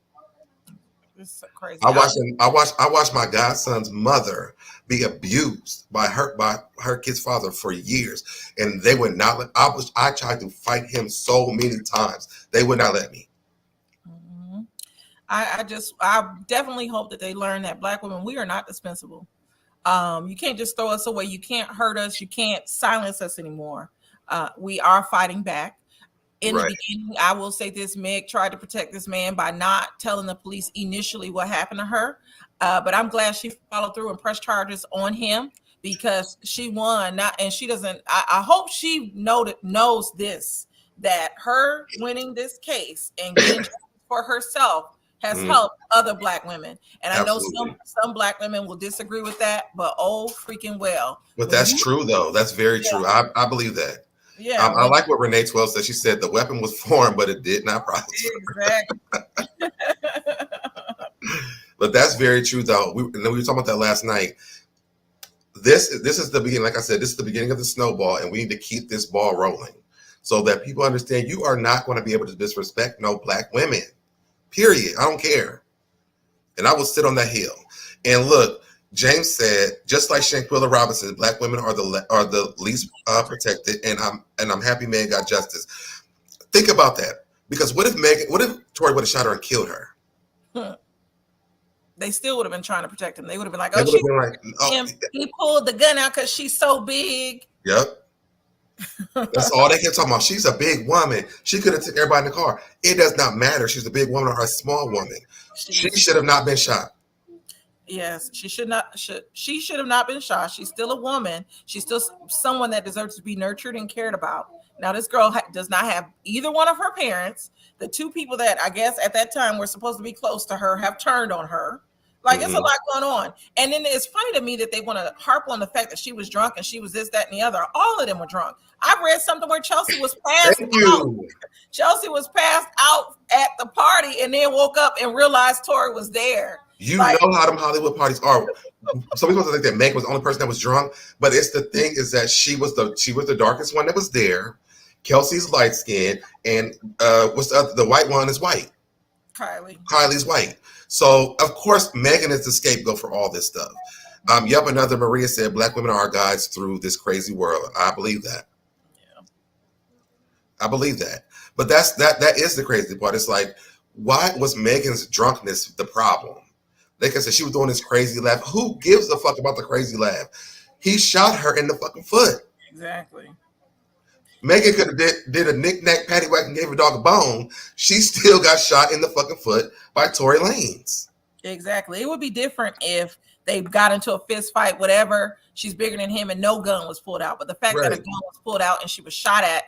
This is crazy. I watched my godson's mother be abused by her kid's father for years, and they would not let. I tried to fight him so many times. They would not let me. Mm-hmm. I definitely hope that they learn that black women, we are not dispensable. You can't just throw us away. You can't hurt us. You can't silence us anymore. We are fighting back. In the beginning, I will say this, Meg tried to protect this man by not telling the police initially what happened to her. But I'm glad she followed through and pressed charges on him because she won. And she doesn't, I hope she knows this, that her winning this case and getting justice for herself has helped other black women. And I know some black women will disagree with that, but oh freaking well. But that's true though. That's very true. I believe that. Yeah, I like what Renee 12 said. She said the weapon was foreign, but it did not prosper. Exactly. But that's very true, though. We were talking about that last night. This is the beginning. Like I said, this is the beginning of the snowball, and we need to keep this ball rolling so that people understand you are not going to be able to disrespect no black women. Period. I don't care. And I will sit on that hill. And look, James said, just like Shanquilla Robinson, black women are the least protected, and I'm happy Megan got justice. Think about that, because what if Tory would have shot her and killed her? They still would have been trying to protect him. They would have been like, "Oh, he pulled the gun out because she's so big." Yep, that's all they kept talking about. She's a big woman. She could have took everybody in the car. It does not matter. She's a big woman or a small woman. She should have not been shot. Yes, she should have not been shot. She's still a woman. She's still someone that deserves to be nurtured and cared about. Now, this girl does not have either one of her parents. The two people that I guess at that time were supposed to be close to her have turned on her. Like, it's a lot going on. And then it's funny to me that they want to harp on the fact that she was drunk and she was this, that, and the other. All of them were drunk. I read something where Chelsea was passed out. Chelsea was passed out at the party and then woke up and realized Tory was there. You know how them Hollywood parties are. Some people think that Meg was the only person that was drunk, but it's the thing is that she was the darkest one that was there. Kelsey's light skin, and the white one is white. Kylie's white. So of course Megan is the scapegoat for all this stuff. Yep, another Maria said black women are our guides through this crazy world. I believe that. Yeah. I believe that. But that is the crazy part. It's like, why was Megan's drunkenness the problem? Like I said, she was doing this crazy laugh. Who gives a fuck about the crazy laugh? He shot her in the fucking foot. Exactly. Megan could have did a knick-knack, paddywhack, and gave a dog a bone. She still got shot in the fucking foot by Tory Lanez. Exactly. It would be different if they got into a fist fight, whatever. She's bigger than him and no gun was pulled out. But the fact that a gun was pulled out and she was shot at,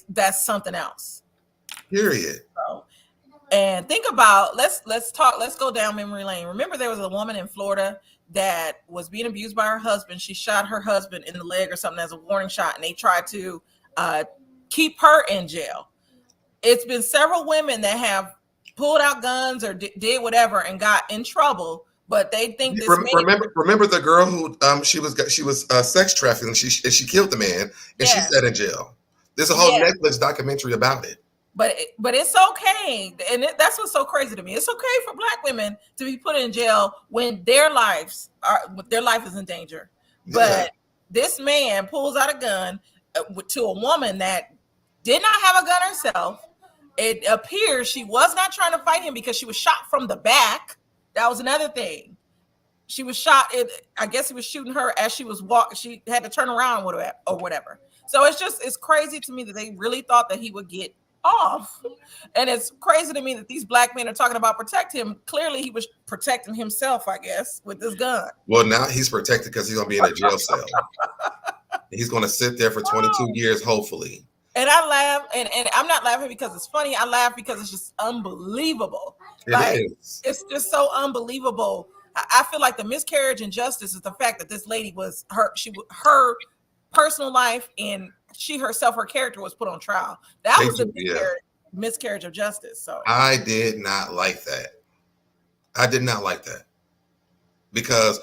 that's something else. Period. So, and think about, let's go down memory lane. Remember there was a woman in Florida that was being abused by her husband. She shot her husband in the leg or something as a warning shot, and they tried to keep her in jail. It's been several women that have pulled out guns or did whatever and got in trouble, but they think this remember the girl who she was sex trafficking, she killed the man and she sat in jail. There's a whole Netflix documentary about it. But it's okay, and that's what's so crazy to me. It's okay for black women to be put in jail when their life is in danger. But this man pulls out a gun to a woman that did not have a gun herself. It appears she was not trying to fight him because she was shot from the back. That was another thing. She was shot. I guess he was shooting her as she was walking. She had to turn around or whatever. So it's crazy to me that they really thought that he would get off. And it's crazy to me that these black men are talking about protect him. Clearly, he was protecting himself, I guess, with this gun. Well, now he's protected because he's going to be in a jail cell. He's going to sit there for 22 years, hopefully. And I laugh, and I'm not laughing because it's funny. I laugh because it's just unbelievable. It is. It's just so unbelievable. I feel like the miscarriage and justice is the fact that this lady was her personal life and she herself, her character was put on trial. That was the miscarriage of justice. So I did not like that. I did not like that. Because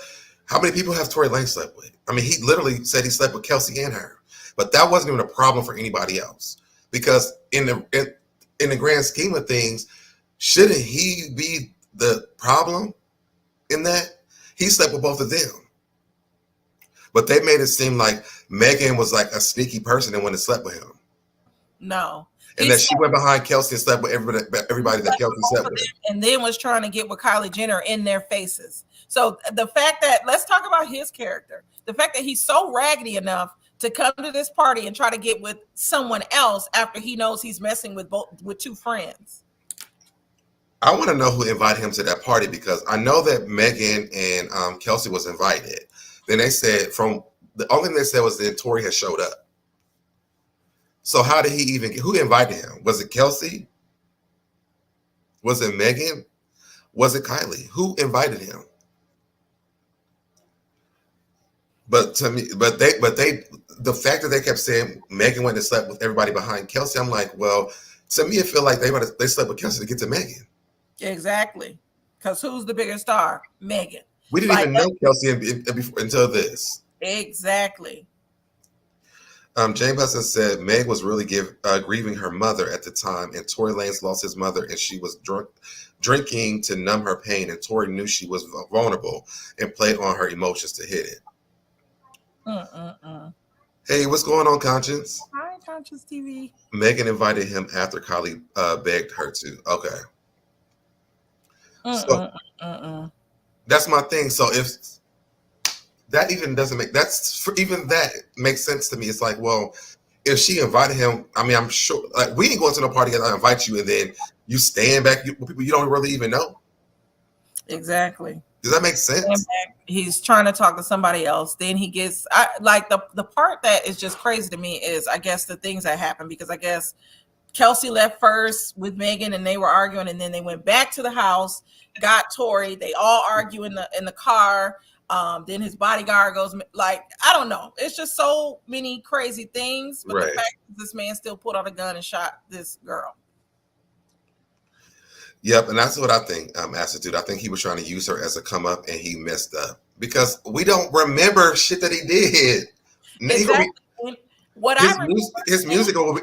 how many people have Tory Lanez slept with? I mean, he literally said he slept with Kelsey and her. But that wasn't even a problem for anybody else. Because in the grand scheme of things, shouldn't he be the problem in that? He slept with both of them. But they made it seem like Megan was like a sneaky person and went and slept with him. No. And that she went behind Kelsey and slept with everybody that Kelsey slept with. And then was trying to get with Kylie Jenner in their faces. So the fact that, let's talk about his character. The fact that he's so raggedy enough to come to this party and try to get with someone else after he knows he's messing with two friends. I want to know who invited him to that party, because I know that Megan and Kelsey was invited. Then they said the only thing they said was that Tory had showed up. So how did he even who invited him? Was it Kelsey? Was it Megan? Was it Kylie? Who invited him? But to me, the fact that they kept saying Megan went and slept with everybody behind Kelsey, I'm like, well, to me, it felt like they slept with Kelsey to get to Megan. Exactly. Because who's the bigger star? Megan. We didn't even know Kelsey until this. Exactly. James Hudson said Meg was really grieving her mother at the time, and Tory Lanez lost his mother, and she was drinking to numb her pain, and Tory knew she was vulnerable and played on her emotions to hit it. Hey, what's going on, Conscience? Hi, Conscience TV. Megan invited him after Kylie begged her to. Okay. So that's my thing. So if that even doesn't make that makes sense to me. It's like, well, if she invited him, I mean, I'm sure like we didn't go to no party and I invite you and then you stand back with people you don't really even know. Exactly. Does that make sense? He's trying to talk to somebody else. Then he gets like the part that is just crazy to me is I guess the things that happen, because I guess Kelsey left first with Megan and they were arguing, and then they went back to the house, got Tory. They all argue in the car. Then his bodyguard goes like, I don't know. It's just so many crazy things. But the fact that this man still pulled out a gun and shot this girl. Yep, and that's what I think, Attitude. I think he was trying to use her as a come up, and he messed up because we don't remember shit that he did. Exactly. His music will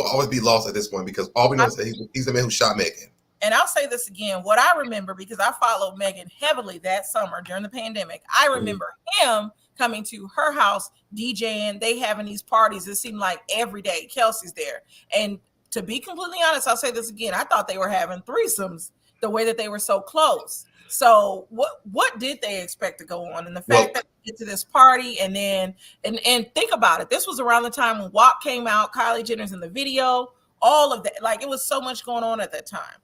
always be lost at this point because all we know is that he's the man who shot Megan. And I'll say this again, what I remember, because I followed Megan heavily that summer during the pandemic, I remember him coming to her house, DJing, they having these parties. It seemed like every day Kelsey's there. And to be completely honest, I'll say this again, I thought they were having threesomes the way that they were so close. So what did they expect to go on? And the fact that we get to this party and then, and think about it, this was around the time when WAP came out, Kylie Jenner's in the video, all of that. Like, it was so much going on at that time.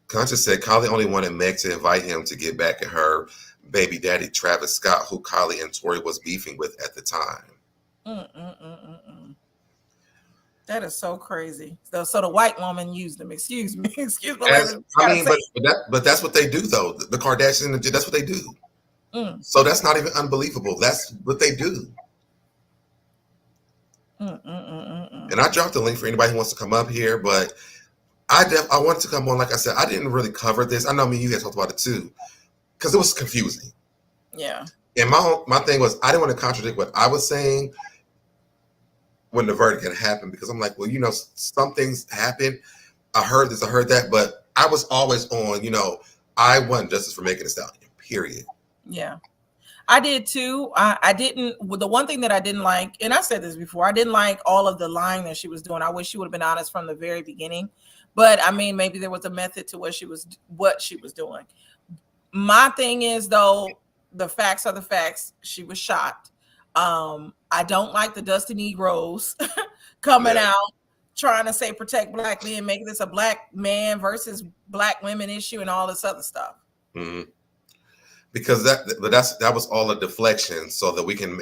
Conscious said Kylie only wanted Meg to invite him to get back at her baby daddy, Travis Scott, who Kylie and Tory was beefing with at the time. That is so crazy. So the white woman used them. Excuse me. But that's what they do, though. The Kardashians, that's what they do. So that's not even unbelievable. That's what they do. And I dropped the link for anybody who wants to come up here, but I wanted to come on. Like I said, I didn't really cover this. I know you guys talked about it too, because it was confusing. Yeah. And my thing was I didn't want to contradict what I was saying when the verdict had happened, because I'm like, well, some things happen. I heard this, I heard that, but I was always on, I want justice for Megan Thee Stallion, period. Yeah. I did too. The one thing that I didn't like, and I said this before, I didn't like all of the lying that she was doing. I wish she would have been honest from the very beginning. But I mean, maybe there was a method to what she was doing. My thing is, though, the facts are the facts. She was shot. I don't like the Dusty Negroes coming out trying to say protect black men, making this a black man versus black women issue and all this other stuff. Mm-hmm. Because that was all a deflection so that we can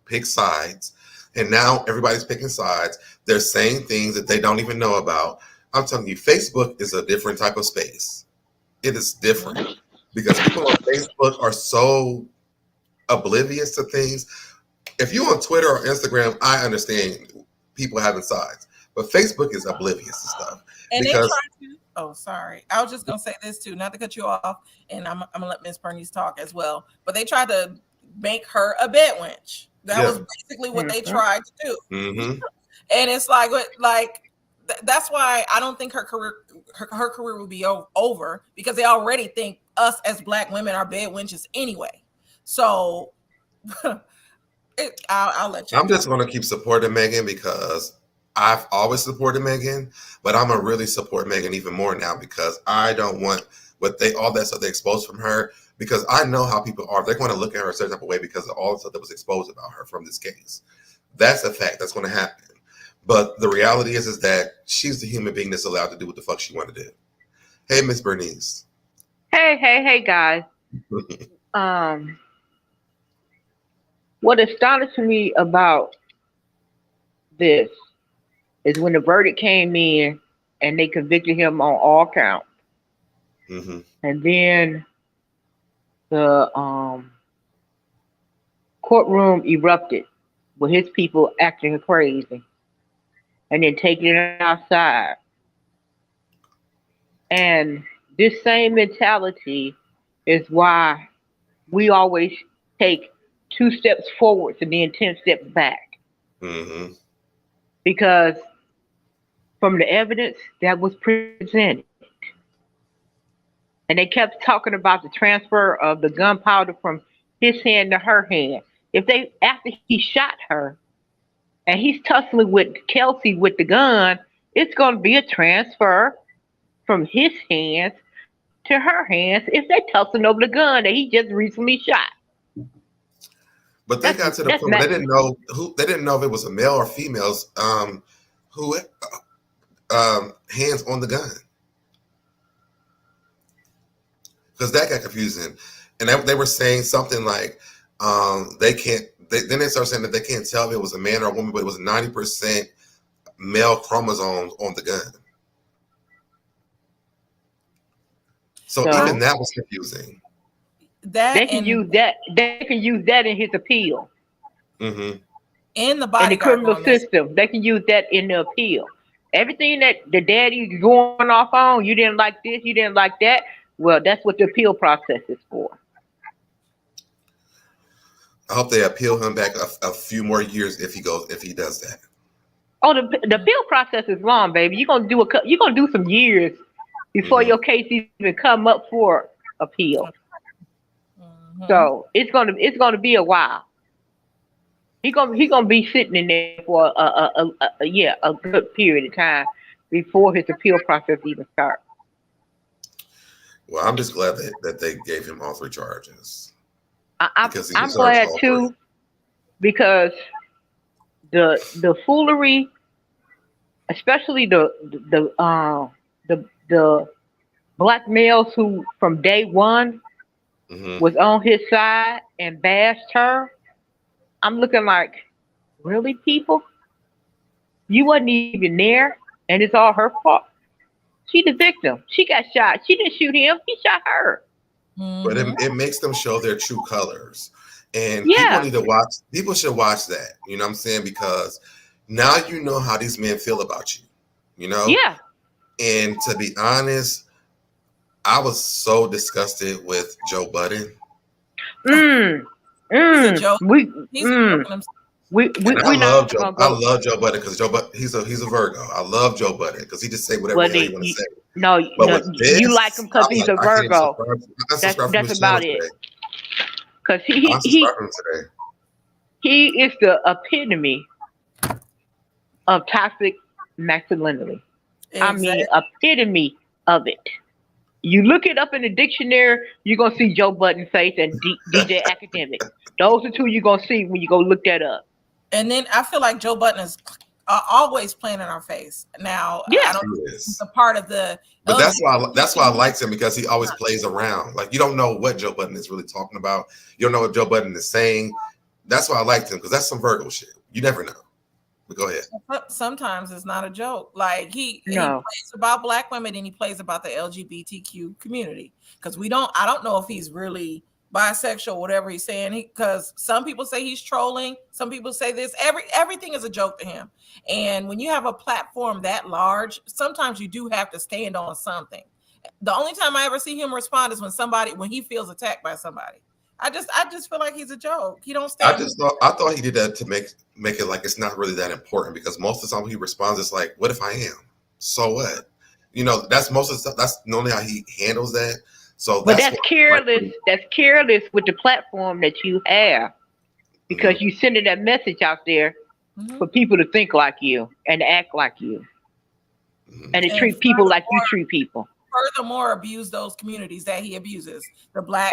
pick sides. And now everybody's picking sides. They're saying things that they don't even know about. I'm telling you, Facebook is a different type of space. It is different because people on Facebook are so oblivious to things. If you're on Twitter or Instagram, I understand people having sides, but Facebook is oblivious to stuff. And because, they try to. Oh, sorry. I was just gonna say this too, not to cut you off, and I'm gonna let Miss Bernice talk as well. But they tried to make her a bed wench. That was basically what they tried to do. Mm-hmm. And it's like that's why I don't think her career will be over, because they already think us as black women are bed wenches anyway. So I'll let you. I'm just going to keep supporting Megan because I've always supported Megan, but I'm going to really support Megan even more now because I don't want all that stuff they exposed from her, because I know how people are. They're going to look at her a certain type of way because of all the stuff that was exposed about her from this case. That's a fact. That's going to happen. But the reality is that she's the human being that's allowed to do what the fuck she want to do. Hey, Miss Bernice. Hey, guys. What astonished me about this is when the verdict came in and they convicted him on all counts. Mm-hmm. And then the courtroom erupted with his people acting crazy and then taking it outside. And this same mentality is why we always take 2 steps forward and then 10 steps back. Mm-hmm. Because from the evidence that was presented, and they kept talking about the transfer of the gunpowder from his hand to her hand. After he shot her and he's tussling with Kelsey with the gun, it's going to be a transfer from his hands to her hands if they're tussling over the gun that he just recently shot. But they got to the point where they didn't know if it was a male or females who hands on the gun. Because that got confusing. And they were saying something like then they started saying that they can't tell if it was a man or a woman, but it was 90% male chromosomes on the gun. So even that was confusing. They can use that in his appeal. Mm-hmm. In the criminal system, they can use that in the appeal. Everything that the daddy's going off on, you didn't like this, you didn't like that. Well, that's what the appeal process is for. I hope they appeal him back a few more years if he does that. Oh, the appeal process is long, baby. You're gonna do some years before your case even come up for appeal. Mm-hmm. So it's gonna be a while. He gonna be sitting in there for a good period of time before his appeal process even starts. Well, I'm just glad that they gave him all 3 charges. I'm glad too, because the foolery, especially the black males who from day one was on his side and bashed her. I'm looking like, really, people? You wasn't even there, and it's all her fault. She the victim. She got shot. She didn't shoot him. He shot her. But it makes them show their true colors. And people should watch that. You know what I'm saying? Because now you know how these men feel about you. You know? Yeah. And to be honest, I was so disgusted with Joe Budden. I love Joe Budden because he's a Virgo. I love Joe Budden because he just say whatever he want to say. No, you like him because he's a Virgo. That's about it. Because he is the epitome of toxic masculinity. Exactly. I mean, epitome of it. You look it up in the dictionary, you're gonna see Joe Budden's face and DJ Academic. Those are 2 you're gonna see when you go look that up. And then I feel like Joe Budden is always playing in our face. Now, Yeah. I don't think it's a part of the. But that's why I liked him, because he always plays around. Like, you don't know what Joe Budden is really talking about. You don't know what Joe Budden is saying. That's why I liked him, because that's some Virgo shit. You never know. But go ahead. Sometimes it's not a joke. Like he plays about black women and he plays about the LGBTQ community. Because I don't know if he's really bisexual, whatever he's saying. Because some people say he's trolling. Some people say this. Everything is a joke to him. And when you have a platform that large, sometimes you do have to stand on something. The only time I ever see him respond is when he feels attacked by somebody. I just feel like he's a joke. He don't stand. I thought he did that to make it like it's not really that important, because most of the time he responds, it's like, what if I am? So what? You know, that's most of the stuff. That's normally how he handles that. So that's careless. That's careless with the platform that you have, because you sending that message out there for people to think like you and act like you, and to treat people like you treat people. Furthermore, abuse those communities that he abuses, the black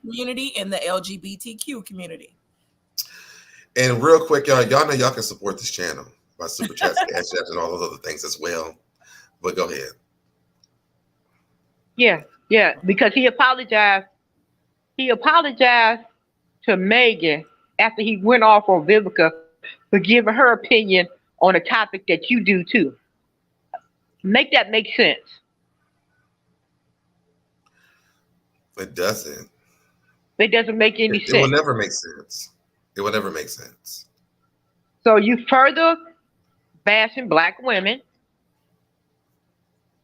community and the LGBTQ community. And real quick, y'all know y'all can support this channel by super chats, cash apps, and all those other things as well. But go ahead. Yeah, because he apologized. He apologized to Megan after he went off on Vivica for giving her opinion on a topic that you do too. Make that make sense. It doesn't. It doesn't make any sense. It will never make sense. It will never make sense. So you further bashing black women,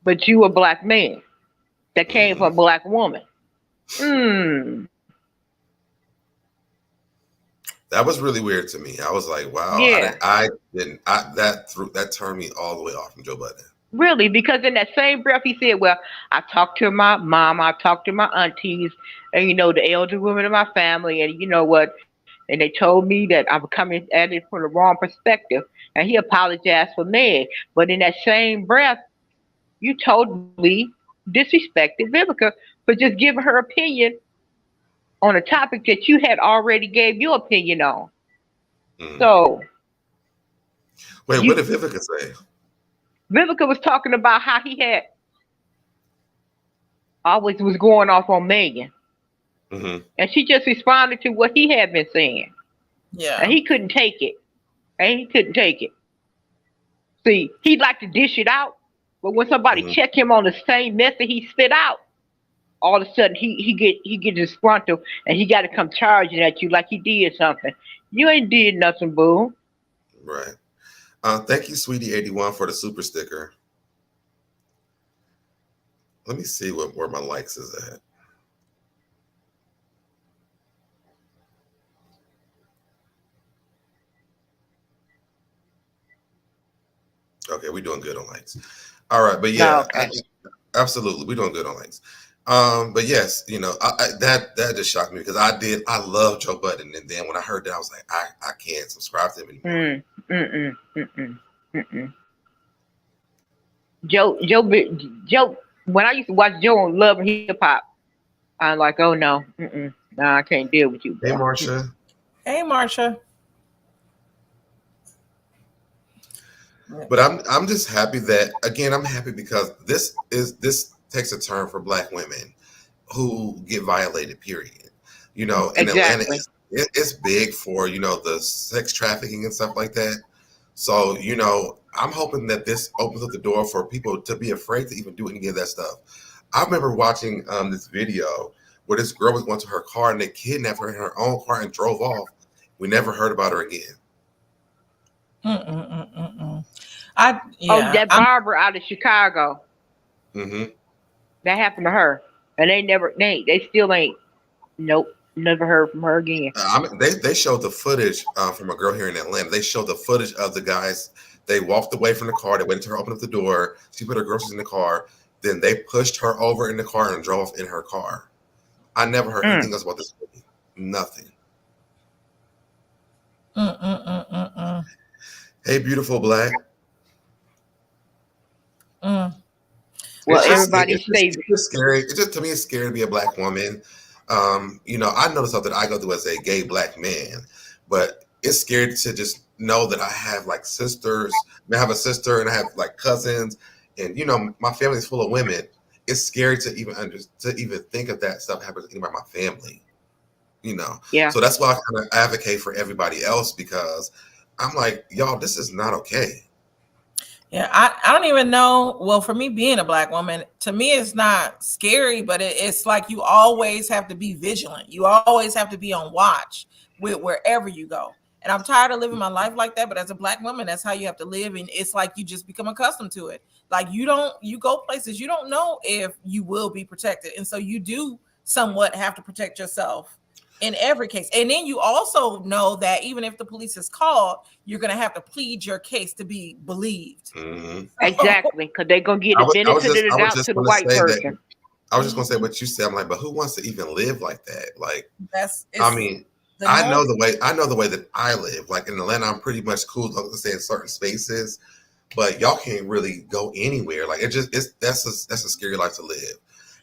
but you a black man that came from a black woman. That was really weird to me. I was like, wow. Yeah. That turned me all the way off from Joe Budden. Really, because in that same breath, he said, well, I talked to my mom, I talked to my aunties, and, the elder women in my family, and you know what? And they told me that I'm coming at it from the wrong perspective. And he apologized for Meg. But in that same breath, you totally disrespected Vivica for just giving her opinion on a topic that you had already gave your opinion on. So. Wait, what did Vivica say? Vivica was talking about how he had always was going off on Megan. And she just responded to what he had been saying. Yeah. And he couldn't take it. See, he'd like to dish it out, but when somebody check him on the same method he spit out, all of a sudden he get disgruntled and he got to come charging at you like he did something. You ain't did nothing, boo. Right. Thank you, Sweetie81, for the super sticker. Let me see where my likes is at. Okay, we're doing good on likes. All right, but yeah, absolutely, we're doing good on likes. But yes, that just shocked me, because I love Joe Budden, and then when I heard that, I was like, I can't subscribe to him anymore. Joe. When I used to watch Joe on Love and Hip Hop, I'm like, oh no, nah, I can't deal with you. Hey, Marsha. Hey, Marsha. But I'm just happy that, again, I'm happy because this takes a turn for black women who get violated, period. In Atlanta, it's big for, the sex trafficking and stuff like that. So, I'm hoping that this opens up the door for people to be afraid to even do any of that stuff. I remember watching this video where this girl was going to her car and they kidnapped her in her own car and drove off. We never heard about her again. That Barbara out of Chicago. That happened to her, and they still ain't. Nope, never heard from her again. They showed the footage from a girl here in Atlanta. They showed the footage of the guys. They walked away from the car. They waited until her open up the door. She put her groceries in the car. Then they pushed her over in the car and drove off in her car. I never heard anything else about this movie. Nothing. Hey, beautiful black. Well, everybody stays. It's scary. To me, it's scary to be a black woman. I know the stuff that I go through as a gay black man, but it's scary to just know that I have like sisters. I have a sister and I have like cousins, and you know my family's full of women. It's scary to even think of that stuff happening to anybody in my family. You know, Yeah. so that's why I kind of advocate for everybody else, because I'm like, y'all, this is not okay. Yeah, I don't even know. Well, for me being a Black woman, to me it's not scary, but it's like you always have to be vigilant. You always have to be on watch with wherever you go. And I'm tired of living my life like that. But as a Black woman, that's how you have to live. And it's like you just become accustomed to it. Like you go places, you don't know if you will be protected. And so you do somewhat have to protect yourself in every case. And then you also know that even if the police is called, you're going to have to plead your case to be believed. Mm-hmm. Exactly, because they're going to get the benefit of the doubt to the white person. I was just going to say what you said. I'm like, but who wants to even live like that? Like, I mean, the I know the way that I live. Like in Atlanta, I'm pretty much cool, let's say in certain spaces, but y'all can't really go anywhere. Like that's a scary life to live.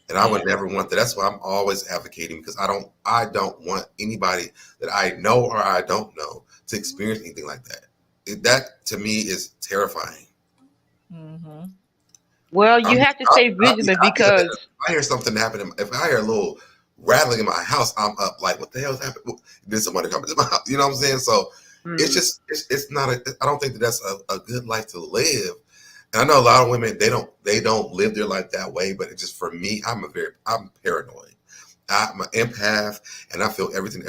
And I would never want that. That's why I'm always advocating, because I don't want anybody that I know or I don't know to experience anything like that. That to me is terrifying. Mm-hmm. Well, you have to stay vigilant because if I hear something happen, if I hear a little rattling in my house, I'm up like, what the hell's happening? Did somebody come into my house? You know what I'm saying? So it's not I don't think that's a good life to live. And I know a lot of women, they don't live their life that way, but it's just, for me, I'm paranoid. I'm an empath, and I feel everything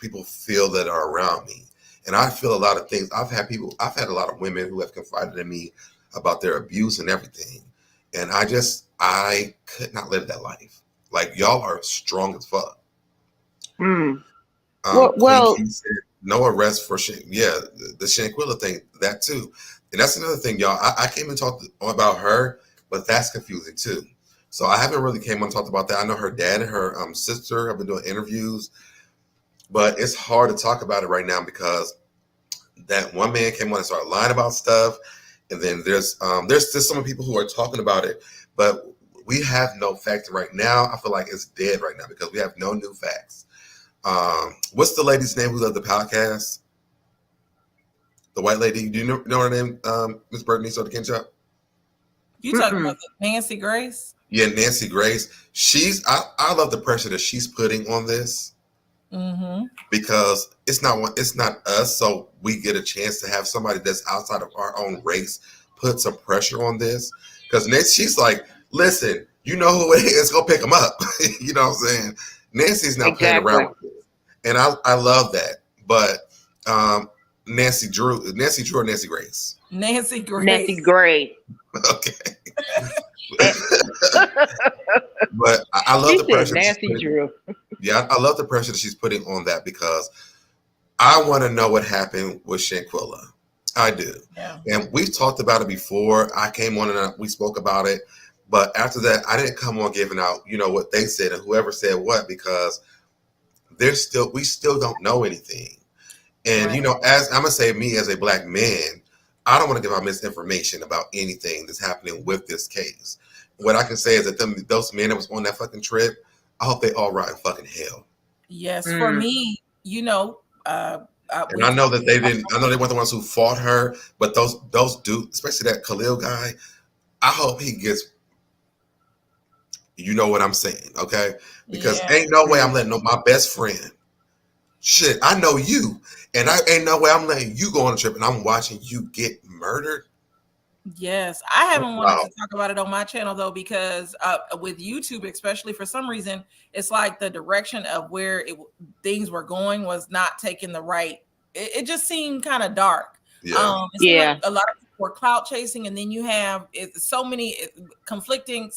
people feel that are around me. And I feel a lot of things. I've had a lot of women who have confided in me about their abuse and everything. And I could not live that life. Like, y'all are strong as fuck. Well, said, no arrest for the Shanquilla thing, that too. And that's another thing, y'all. I came and talked about her, but that's confusing too. So I haven't really came on and talked about that. I know her dad and her sister have been doing interviews, but it's hard to talk about it right now because that one man came on and started lying about stuff. And then there's still some people who are talking about it, but we have no facts right now. I feel like it's dead right now because we have no new facts. What's the lady's name who does the podcast? The white lady. Do you know her name? Miss Bernice or the Ken Shop? You talking about Nancy Grace? Yeah, Nancy Grace. I love the pressure that she's putting on this. Mm-hmm. Because it's not us, so we get a chance to have somebody that's outside of our own race put some pressure on this. Because she's like, listen, you know who it is, go pick them up. You know what I'm saying? Nancy's not playing around with this, and I love that. But Nancy Drew or Nancy Grace? Nancy Grace. Nancy Grace. Okay. But I love the pressure. Nancy Drew. Yeah, I love the pressure that she's putting on that, because I want to know what happened with Shanquilla. I do. Yeah. And we've talked about it before. I came on and we spoke about it. But after that, I didn't come on giving out, what they said and whoever said what, because we still don't know anything. And, as I'm going to say, me as a Black man, I don't want to give out misinformation about anything that's happening with this case. What I can say is that those men that was on that fucking trip, I hope they all rot in fucking hell. Yes, for me, and I know that they didn't. I know they weren't the ones who fought her, but those dudes, especially that Khalil guy, I hope he gets. You know what I'm saying, okay? Because ain't no way I'm letting my best friend. Shit, I know you, and I ain't no way I'm letting you go on a trip, and I'm watching you get murdered. Yes, I haven't wanted to talk about it on my channel though, because with YouTube, especially, for some reason, it's like the direction of where things were going was not taking the right. It just seemed kind of dark. Yeah. Like a lot of people were clout chasing, and then you have so much conflicting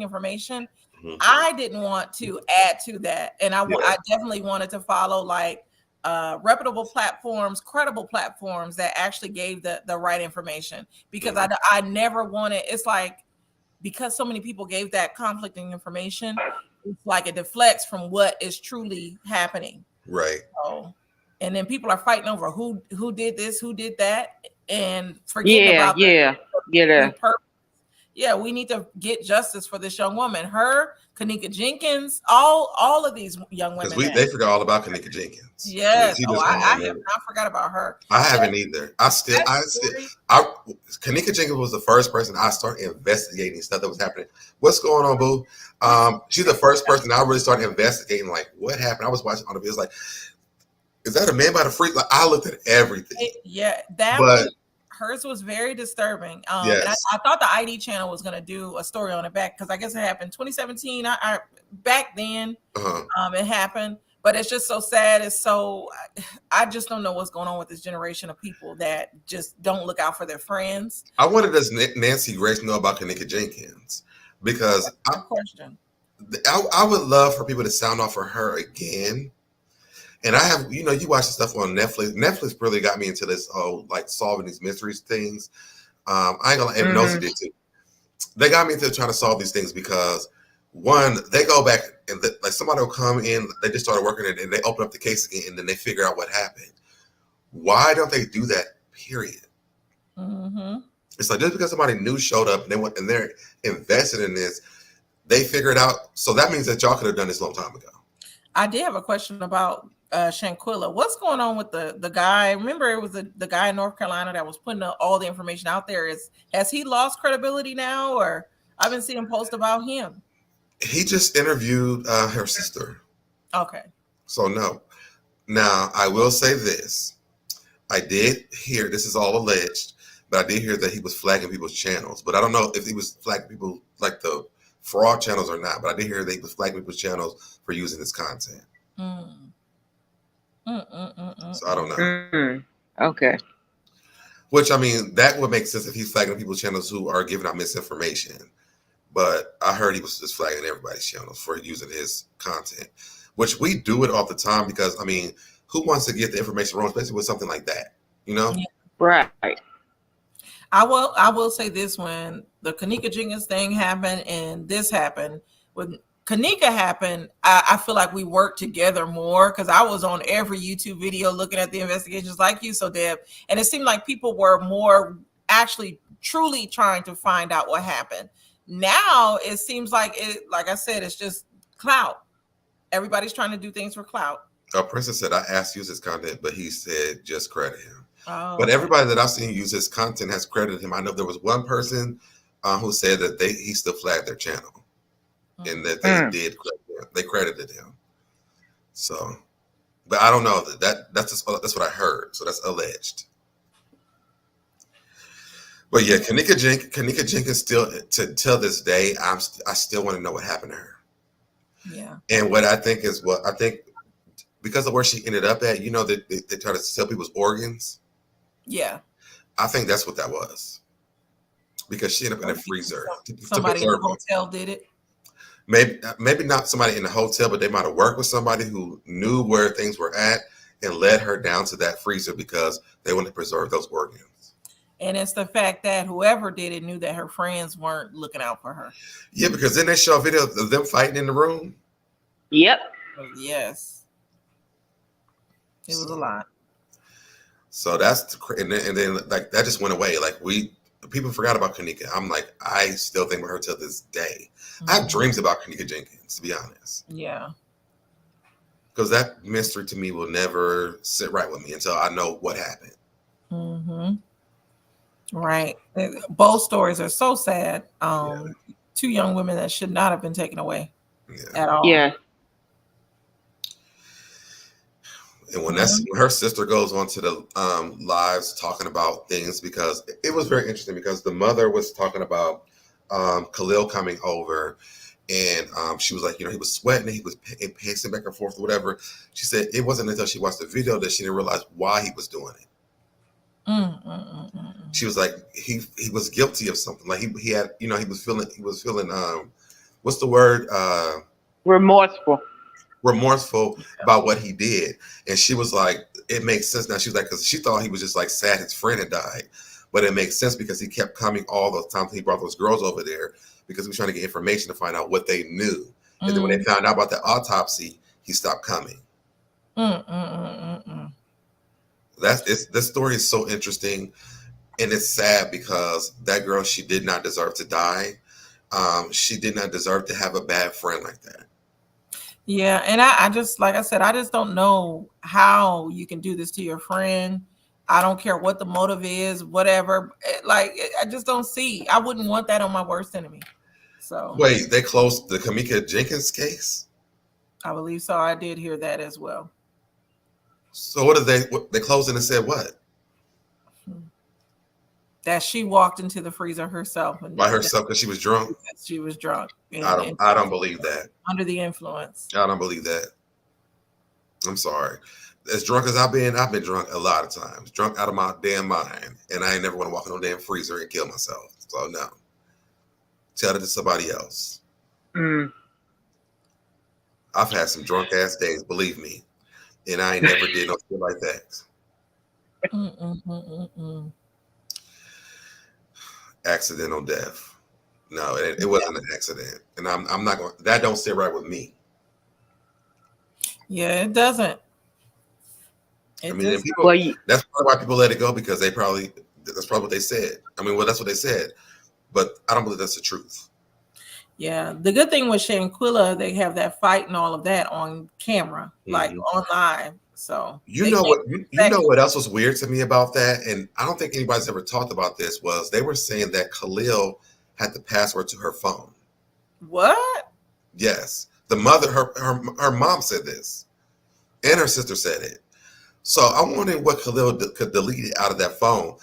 information. Mm-hmm. I didn't want to add to that, and I definitely wanted to follow like reputable platforms, credible platforms that actually gave the right information, because I never wanted, it's like, because so many people gave that conflicting information, it's like it deflects from what is truly happening. Right. So, and then people are fighting over who did this, who did that, and forgetting about Yeah, we need to get justice for this young woman. Her Kanika Jenkins, all of these young women. Because they forgot all about Kanika Jenkins. Yes. She I have not forgot about her. I haven't either. Kanika Jenkins was the first person I started investigating stuff that was happening. What's going on, boo? She's the first person I really started investigating, like, what happened? I was watching on the videos, like, is that a man by the freak? Like, I looked at everything. Hers was very disturbing. Yes. And I thought the ID channel was going to do a story on it back, because I guess it happened 2017. Back then, it happened. But it's just so sad. I just don't know what's going on with this generation of people that just don't look out for their friends. I wonder, does Nancy Grace know about Kanika Jenkins? Because I would love for people to sound off for her again. And I have, you watch the stuff on Netflix. Netflix really got me into this, like solving these mysteries things. I ain't gonna, and Nosy did too. They got me into trying to solve these things because, one, they go back and like somebody will come in, they just started working it and they open up the case again and then they figure out what happened. Why don't they do that? Period. Mm-hmm. It's like, just because somebody new showed up and they're invested in this, they figure it out. So that means that y'all could have done this a long time ago. I did have a question about Shanquilla. What's going on with the guy? Remember, it was the guy in North Carolina that was putting all the information out there. Has he lost credibility now, or I've been seeing posts about him? He just interviewed her sister. Okay. So no. Now, I will say this. I did hear, this is all alleged, but I did hear that he was flagging people's channels. But I don't know if he was flagging people like the fraud channels or not. But I did hear that he was flagging people's channels for using this content. So I don't know. Okay. Which, I mean, that would make sense if he's flagging people's channels who are giving out misinformation. But I heard he was just flagging everybody's channels for using his content, which we do it all the time because, I mean, who wants to get the information wrong, especially with something like that, Yeah. Right. I will say this: when the Kanika Jenkins thing happened and this happened, when Kanika happened, I feel like we worked together more because I was on every YouTube video looking at the investigations like you, so Deb, and it seemed like people were more actually truly trying to find out what happened. Now it seems like like I said, it's just clout. Everybody's trying to do things for clout. Princess said, I asked to use his content, but he said just credit him. Oh, but everybody that I've seen use his content has credited him. I know there was one person who said that he still flagged their channel and that they credited him. So, but I don't know that's what I heard. So that's alleged. But yeah, Kanika Jenkins still till this day, I still want to know what happened to her. Yeah. And what I think because of where she ended up at, that they try to sell people's organs. Yeah. I think that's what that was. Because she ended up in a freezer. Somebody in the hotel did it. Maybe not somebody in the hotel, but they might have worked with somebody who knew where things were at and led her down to that freezer because they wanted to preserve those organs. And it's the fact that whoever did it knew that her friends weren't looking out for her. Yeah, because then they show a video of them fighting in the room. Yep. Yes. It was a lot. So that's and then like that just went away. Like people forgot about Kanika. I'm like, I still think about her till this day. Mm-hmm. I have dreams about Kanika Jenkins, to be honest. Yeah. Because that mystery to me will never sit right with me until I know what happened. Mm-hmm. Right. Both stories are so sad. Two young women that should not have been taken away at all. Yeah. And when when her sister goes onto the lives talking about things, because it was very interesting because the mother was talking about Khalil coming over and she was like, he was sweating, he was pacing back and forth or whatever. She said it wasn't until she watched the video that she didn't realize why he was doing it. She was like, he was guilty of something. Like he had, he was feeling what's the word? Remorseful about what he did. And she was like, it makes sense now. She was like, because she thought he was just like sad his friend had died. But it makes sense because he kept coming all the time. He brought those girls over there because he was trying to get information to find out what they knew. And then when they found out about the autopsy, he stopped coming. This story is so interesting. And it's sad because that girl, she did not deserve to die. She did not deserve to have a bad friend like that. Yeah, and I just, like I said, I just don't know how you can do this to your friend. I don't care what the motive is, whatever. I just don't see. I wouldn't want that on my worst enemy. So Wait, they closed the Kamika Jenkins case? I believe so. I did hear that as well. So what did they closed it and said what? That she walked into the freezer herself By herself because she was drunk? She was drunk. I don't believe that. Under the influence. I don't believe that. I'm sorry. As drunk as I've been drunk a lot of times. Drunk out of my damn mind. And I ain't never want to walk in no damn freezer and kill myself. So no. Tell it to somebody else. I've had some drunk ass days, believe me. And I ain't never did no shit like that. Accidental death. No, it wasn't an accident. And I'm not going, that don't sit right with me. Yeah, it doesn't. People, that's probably why people let it go, because that's probably what they said. I mean, well, that's what they said, but I don't believe that's the truth. Yeah, the good thing with Shanquilla, they have that fight and all of that on camera, like on live. So you know what else was weird to me about that, and I don't think anybody's ever talked about this, was they were saying that Khalil had the password to her phone. What? Yes, the mother, her mom said this, and her sister said it. So I'm wondering what Khalil could delete it out of that phone.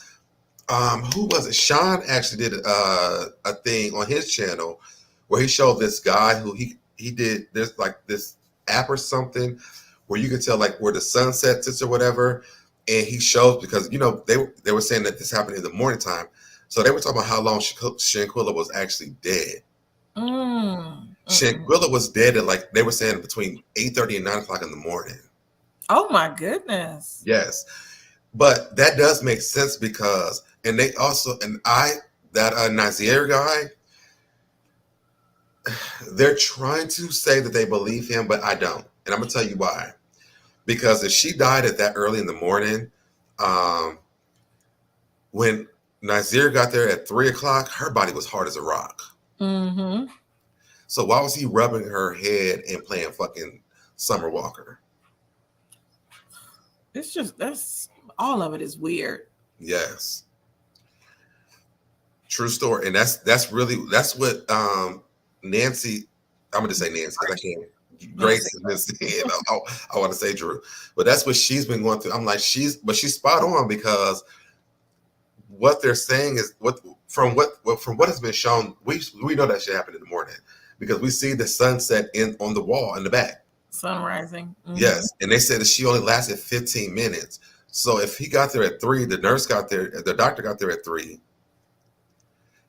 Who was it? Sean actually did a thing on his channel where he showed this guy who he did. There's like this app or something where you can tell like where the sunset sits or whatever, and he shows, because they were saying that this happened in the morning time, so they were talking about how long Shanquilla was actually dead. Shanquilla was dead at, like, they were saying, between 8:30 and 9 o'clock in the morning. Oh my goodness. Yes. But that does make sense, because, and they also, that Nazir guy, they're trying to say that they believe him, but I don't. And I'm going to tell you why. Because if she died at that early in the morning, when Nazir got there at 3 o'clock, her body was hard as a rock. Mm-hmm. So why was he rubbing her head and playing fucking Summer Walker? It's just, that's all of it is weird. Yes. True story. And that's what Nancy, I'm gonna just say Nancy because I can't. Grace is missing. I want to say Drew, but that's what she's been going through. I'm like, she's spot on, because what they're saying is from what has been shown, we know that shit happened in the morning, because we see the sunset on the wall in the back. Sun rising. Mm-hmm. Yes. And they said that she only lasted 15 minutes. So if he got there at 3, the doctor got there at 3.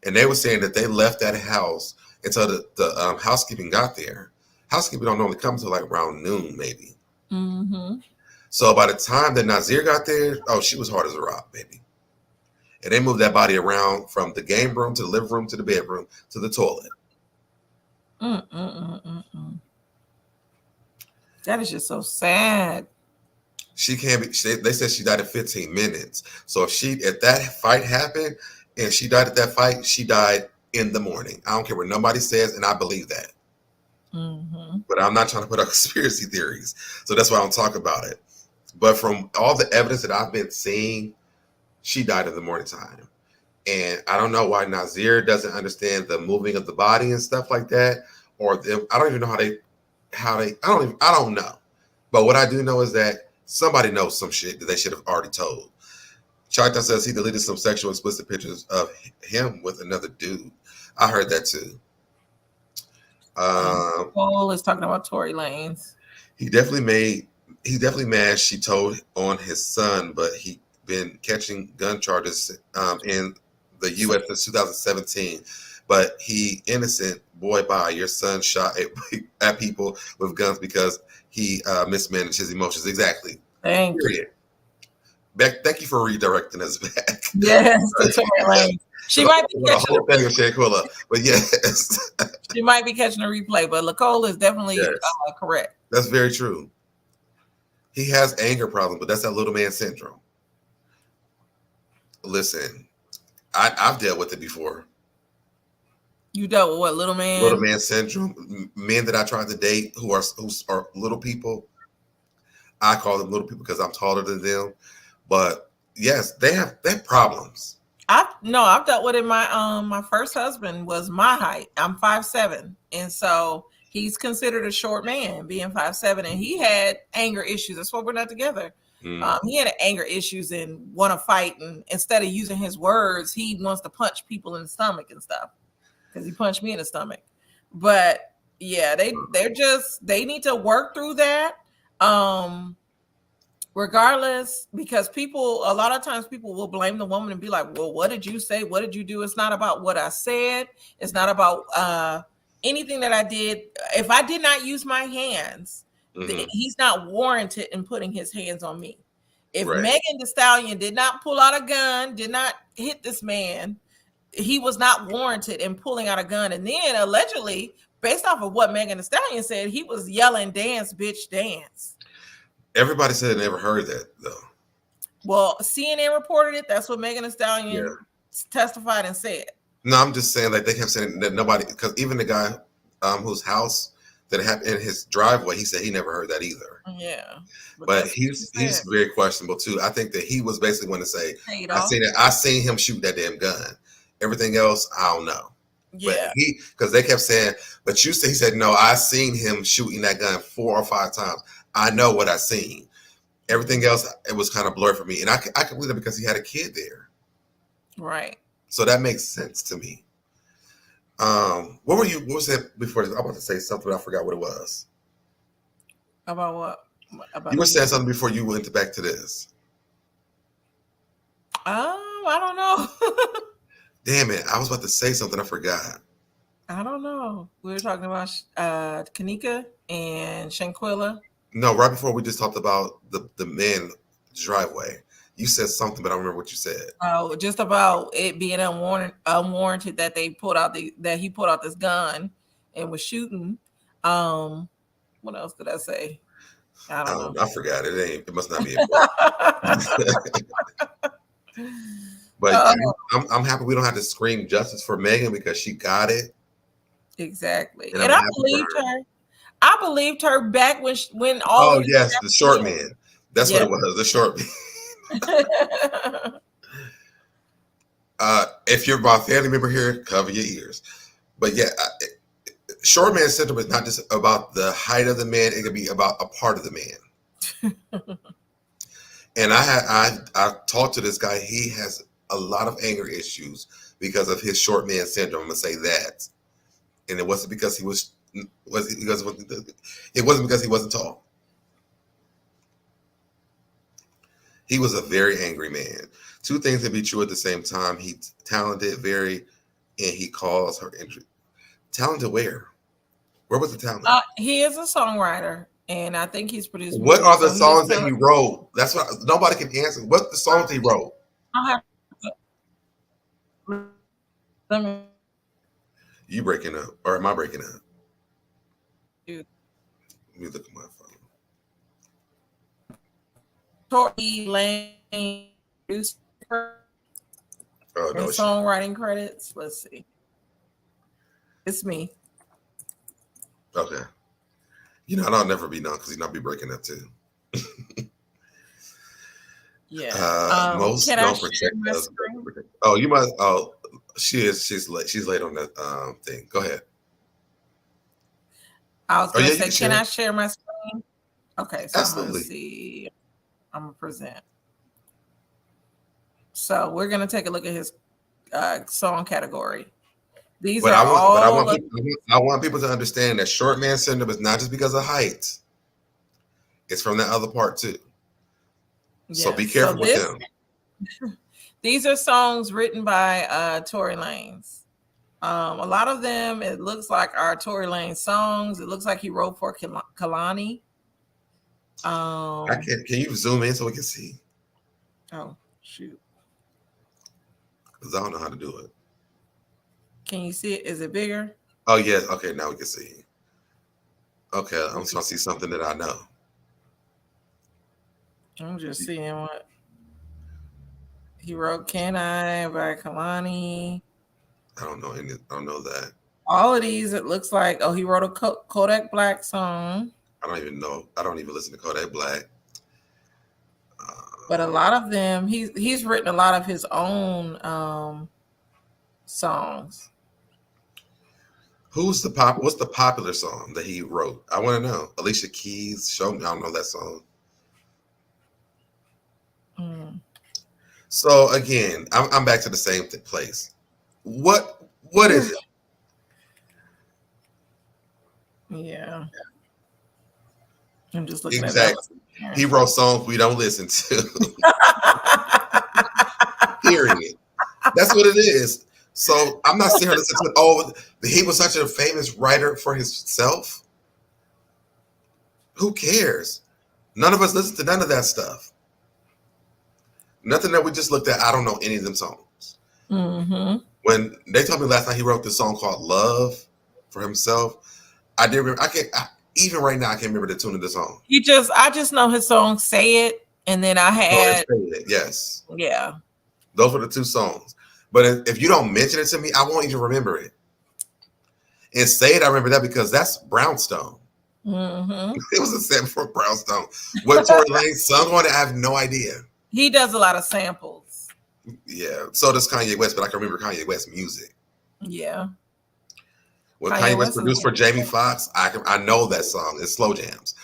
And they were saying that they left that house until the housekeeping got there. Housekeeping don't normally come until like around noon, maybe. Mm-hmm. So by the time that Nazir got there, she was hard as a rock, baby. And they moved that body around from the game room to the living room to the bedroom to the toilet. That is just so sad. She can't be. They said she died in 15 minutes. So if that fight happened and she died at that fight, she died in the morning. I don't care what nobody says, and I believe that. Mm-hmm. But I'm not trying to put out conspiracy theories, so that's why I don't talk about it. But from all the evidence that I've been seeing, she died in the morning time. And I don't know why Nazir doesn't understand the moving of the body and stuff like that, or I don't even know I don't know. But what I do know is that somebody knows some shit that they should have already told. Chaita says he deleted some sexual explicit pictures of him with another dude. I heard that too. Paul is talking about Tory Lanez. He definitely mad she told on his son, but he been catching gun charges in the U.S. since 2017. But he innocent. Boy, bye. Your son shot at people with guns because he mismanaged his emotions. Exactly. Thank you. Beck, thank you for redirecting us back. Yes, to Tory Lanez. She might be catching the whole thing of Shanquilla, but yes, she might be catching a replay. But Nicole is definitely correct. That's very true. He has anger problems, but that's that little man syndrome. Listen, I've dealt with it before. You dealt with what, little Little man? man syndrome. Men that I tried to date who are little people. I call them little people because I'm taller than them. But yes, they have problems. I've dealt with it. My first husband was my height. I'm 5'7", and so he's considered a short man, being 5'7", and he had anger issues. That's why we're not together. He had anger issues and want to fight, and instead of using his words, he wants to punch people in the stomach and stuff, because he punched me in the stomach. But yeah, they need to work through that. Regardless, because a lot of times people will blame the woman and be like, well, what did you say? What did you do? It's not about what I said. It's not about anything that I did. If I did not use my hands, he's not warranted in putting his hands on me. If Megan Thee Stallion did not pull out a gun, did not hit this man, he was not warranted in pulling out a gun. And then allegedly, based off of what Megan Thee Stallion said, he was yelling, dance, bitch, dance. Everybody said they never heard that though. Well, CNN reported it. That's what Megan Thee Stallion testified and said. No, I'm just saying, like, they kept saying that nobody, because even the guy whose house that happened in his driveway, he said he never heard that either. Yeah, but he's very questionable too. I think that he was basically going to say, I seen him shoot that damn gun. Everything else, I don't know. Yeah, because they kept saying, but he said, no, I seen him shooting that gun 4 or 5 times. I know what I seen. Everything else, it was kind of blurred for me, and I can believe it because he had a kid there. Right. So that makes sense to me. What was that before? I was about to say something, but I forgot what it was. About what? You were saying something before you went back to this. I don't know. Damn it. I was about to say something. I forgot. I don't know. We were talking about Kanika and Shanquilla. No, right before we just talked about the men driveway. You said something, but I don't remember what you said. Oh, just about it being unwarranted that he pulled out this gun and was shooting. What else did I say? I don't know. I forgot. It must not be important. But I'm happy we don't have to scream justice for Megan because she got it. Exactly. And I believed her. I believed her back when all. Oh yes, the short man. That's what it was. The short man. If you're my family member here, cover your ears. But yeah, short man syndrome is not just about the height of the man; it can be about a part of the man. And I talked to this guy. He has a lot of anger issues because of his short man syndrome. I'm gonna say that, and it wasn't because he wasn't because he wasn't tall. He was a very angry man. 2 things can be true at the same time. He's talented, and he calls her injury. Talented where? Where was the talent? He is a songwriter, and I think he's produced. What are the songs that he wrote? That's what nobody can answer. What the songs he wrote? You breaking up, or am I breaking up? Dude. Let me look at my phone. Tory Lane produced songwriting credits. Let's see. It's me. Okay. I'll never be known because he's not be breaking up too. Yeah. Most can don't I protect share my us. screen? Oh, you must. Oh, she is. She's late. She's late on that thing. Go ahead. I was going to say, can I share my screen? Okay. So Absolutely. let's see. I'm going to present. So we're going to take a look at his song category. I want people to understand that short man syndrome is not just because of height. It's from that other part too. Yes. So be careful with them. These are songs written by Tory Lanez. A lot of them, it looks like, are Tory Lanez songs. It looks like he wrote for Kalani. Can you zoom in so we can see? Oh, shoot. Because I don't know how to do it. Can you see it? Is it bigger? Oh, yes. Okay, now we can see. Okay, I'm just going to see something that I know. I'm just seeing what he wrote. Can I by Kalani? I don't know any. I don't know that. All of these, it looks like. Oh, he wrote a Kodak Black song. I don't even know. I don't even listen to Kodak Black. But a lot of them, he's written a lot of his own songs. What's the popular song that he wrote? I want to know. Alicia Keys, show me. I don't know that song. So again, I'm back to the same place. What is it? Yeah. I'm just looking exactly. He wrote songs we don't listen to. Period. That's what it is. So I'm not sitting here listening to he was such a famous writer for himself. Who cares? None of us listen to none of that stuff. Nothing that we just looked at. I don't know any of them songs. Mm-hmm. When they told me last night he wrote this song called "Love" for himself, I didn't remember. Even right now, I can't remember the tune of the song. I just know his song "Say It," and then I had yes, yeah. Those were the two songs. But if you don't mention it to me, I won't even remember it. And "Say It," I remember that because that's Brownstone. Mm-hmm. It was a sample for Brownstone. What Tory Lanez sung on it, I have no idea. He does a lot of samples. Yeah, so does Kanye West, but I can remember Kanye West music. Yeah. When Kanye West produced for Jamie Foxx, I know that song. It's Slow Jams.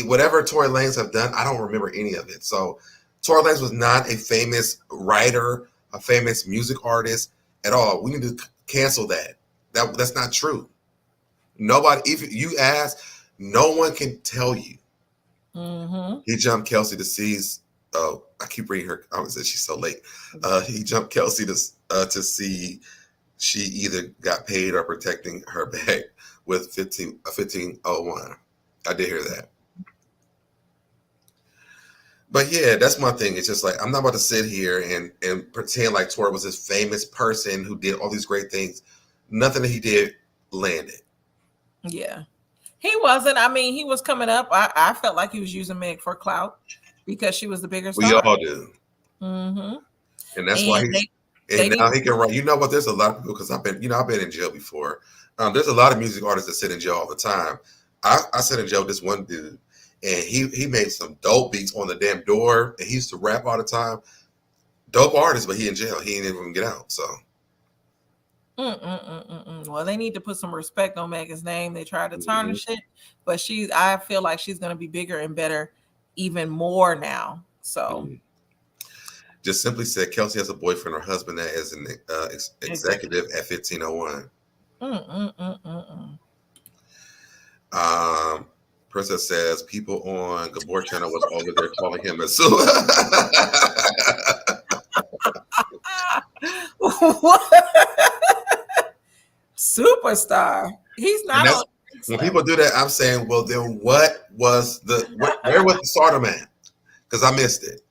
Whatever Tory Lanez have done, I don't remember any of it. So Tory Lanez was not a famous writer, a famous music artist at all. We need to cancel that. That's not true. Nobody, if you ask, no one can tell you. Mm-hmm. He jumped Kelsey to seize. Oh, I keep reading her. I was saying she's so late. He jumped Kelsey to see she either got paid or protecting her bag with 1501. I did hear that. But yeah, that's my thing. It's just like, I'm not about to sit here and pretend like Tory was this famous person who did all these great things. Nothing that he did landed. Yeah. He wasn't. I mean, he was coming up. I felt like he was using Meg for clout because she was the bigger star. We all do. Mm-hmm. And that's why now he can write. You know what? There's a lot of people, because I've been in jail before. There's a lot of music artists that sit in jail all the time. I sat in jail with this one dude, and he made some dope beats on the damn door, and he used to rap all the time. Dope artist, but he in jail. He ain't even get out. So. Well, they need to put some respect on Megan's name. They tried to tarnish it, but I feel like she's going to be bigger and better, even more now. So, just simply said, Kelsey has a boyfriend or husband that is an executive at 1501. Princess says people on Gabor channel was over there calling him a superstar. He's not. When people do that, I'm saying, well, then where was the stardom at? Because I missed it.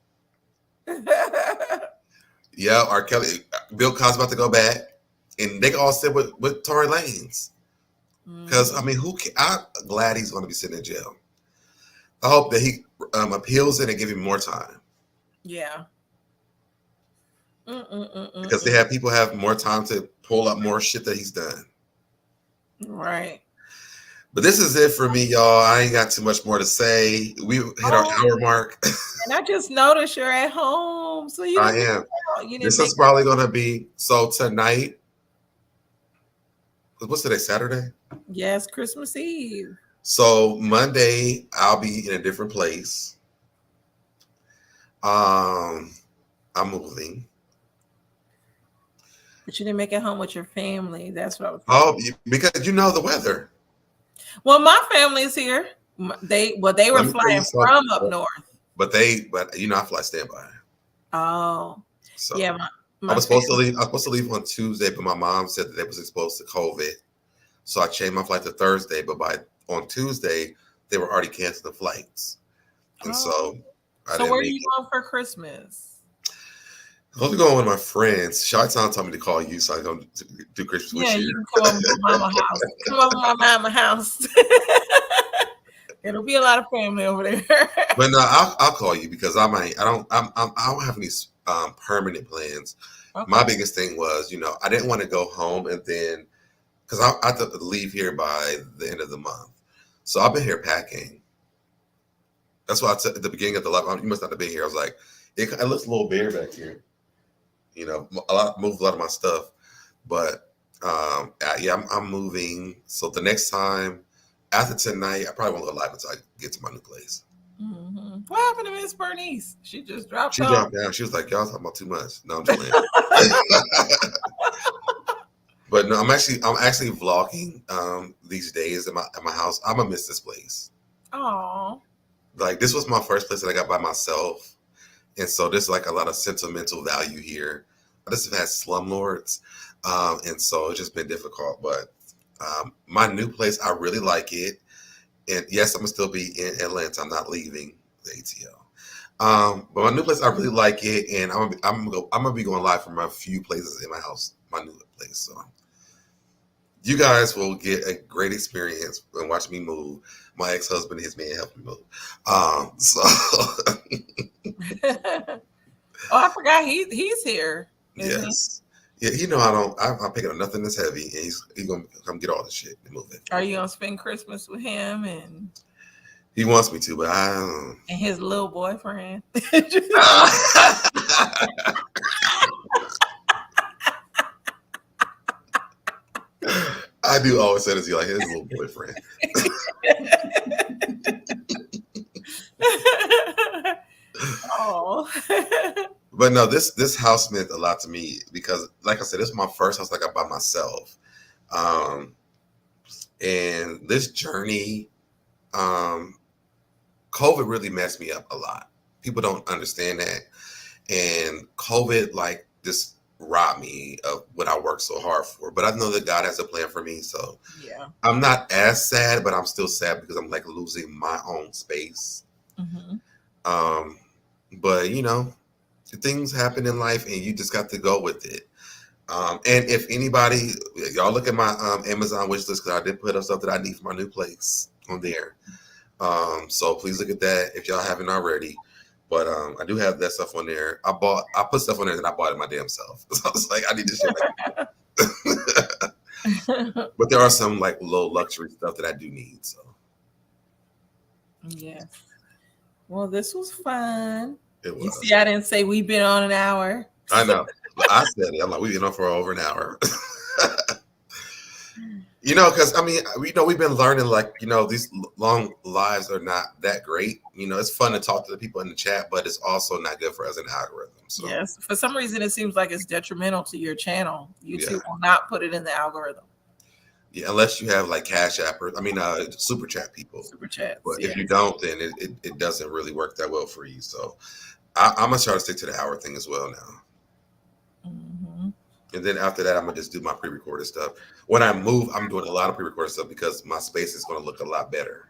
Yeah, R. Kelly, Bill Cosby's about to go back, and they can all sit with Tory Lanez. Because I mean, I'm glad he's going to be sitting in jail. I hope that he appeals it and give him more time. Yeah. Because people have more time to pull up more shit that he's done. Right. But this is it for me, y'all. I ain't got too much more to say. We hit our hour mark. And I just noticed you're at home. So I am. This is probably going to be, so tonight, what's today, Saturday? Yes, Christmas Eve. So Monday, I'll be in a different place. I'm moving. But you didn't make it home with your family. That's what I was thinking. Because you know the weather. Well, my family's here. They were flying from up north. But you know, I fly standby. Oh. So yeah. I was supposed to leave on Tuesday, but my mom said that they was exposed to COVID. So I changed my flight to Thursday, but on Tuesday, they were already canceling the flights. And so where are you going for Christmas? I was going with my friends. Chi-Town told me to call you, so I go do Christmas with you. Yeah, you can come over to my mama house. Come over to my mama house. It'll be a lot of family over there. But no, I'll call you because I don't have any permanent plans. My biggest thing was, I didn't want to go home and then, because I have to leave here by the end of the month. So I've been here packing. That's why I said at the beginning of the live, you must not have been here. I was like, it looks a little bare back here. Moved a lot of my stuff. But I'm moving. So the next time, after tonight, I probably won't go live until I get to my new place. Mm-hmm. What happened to Miss Bernice? She just dropped. She dropped down. She was like, "Y'all talking about too much." No, I'm just playing. But no, I'm actually vlogging these days at my house. I'm gonna miss this place. Oh. Like, this was my first place that I got by myself, and so there's like a lot of sentimental value here. I just have had slumlords, and so it's just been difficult. But my new place, I really like it. And yes, I'm gonna still be in Atlanta. I'm not leaving the ATL. But my new place, I really like it, and I'm gonna be going live from a few places in my house, my new place. So you guys will get a great experience when watching me move. My ex-husband, his man, helped me move. So Oh, I forgot he's here. Yes. Yeah, I'm picking up nothing that's heavy, and he's gonna come get all the shit and move it. Are you gonna spend Christmas with him and he wants me to, but I don't. And his little boyfriend? I do always say this to you, like his little boyfriend. Oh. But no, this house meant a lot to me because, like I said, this is my first house I got by myself. And this journey, COVID really messed me up a lot. People don't understand that. And COVID, like, just robbed me of what I worked so hard for. But I know that God has a plan for me. So yeah, I'm not as sad, but I'm still sad because I'm like losing my own space. Mm-hmm. But things happen in life and you just got to go with it. And if anybody, y'all look at my Amazon wish list, because I did put up stuff that I need for my new place on there. So please look at that if y'all haven't already. But I do have that stuff on there. I put stuff on there that I bought it my damn self. So I was like, I need this shit. But there are some like low luxury stuff that I do need. So yeah. Well, this was fun. It was. You see, I didn't say we've been on an hour. I know. But I said it. I'm like, we've been on for over an hour. Because we've been learning, like, these long lives are not that great. It's fun to talk to the people in the chat, but it's also not good for us in the algorithm. So yes, for some reason it seems like it's detrimental to your channel. YouTube will not put it in the algorithm. Yeah, unless you have like CashApp or super chat people. Super chat. But if you don't, then it doesn't really work that well for you. So I'm gonna try to stick to the hour thing as well now. Mm-hmm. And then after that, I'm gonna just do my pre-recorded stuff. When I move, I'm doing a lot of pre-recorded stuff because my space is gonna look a lot better.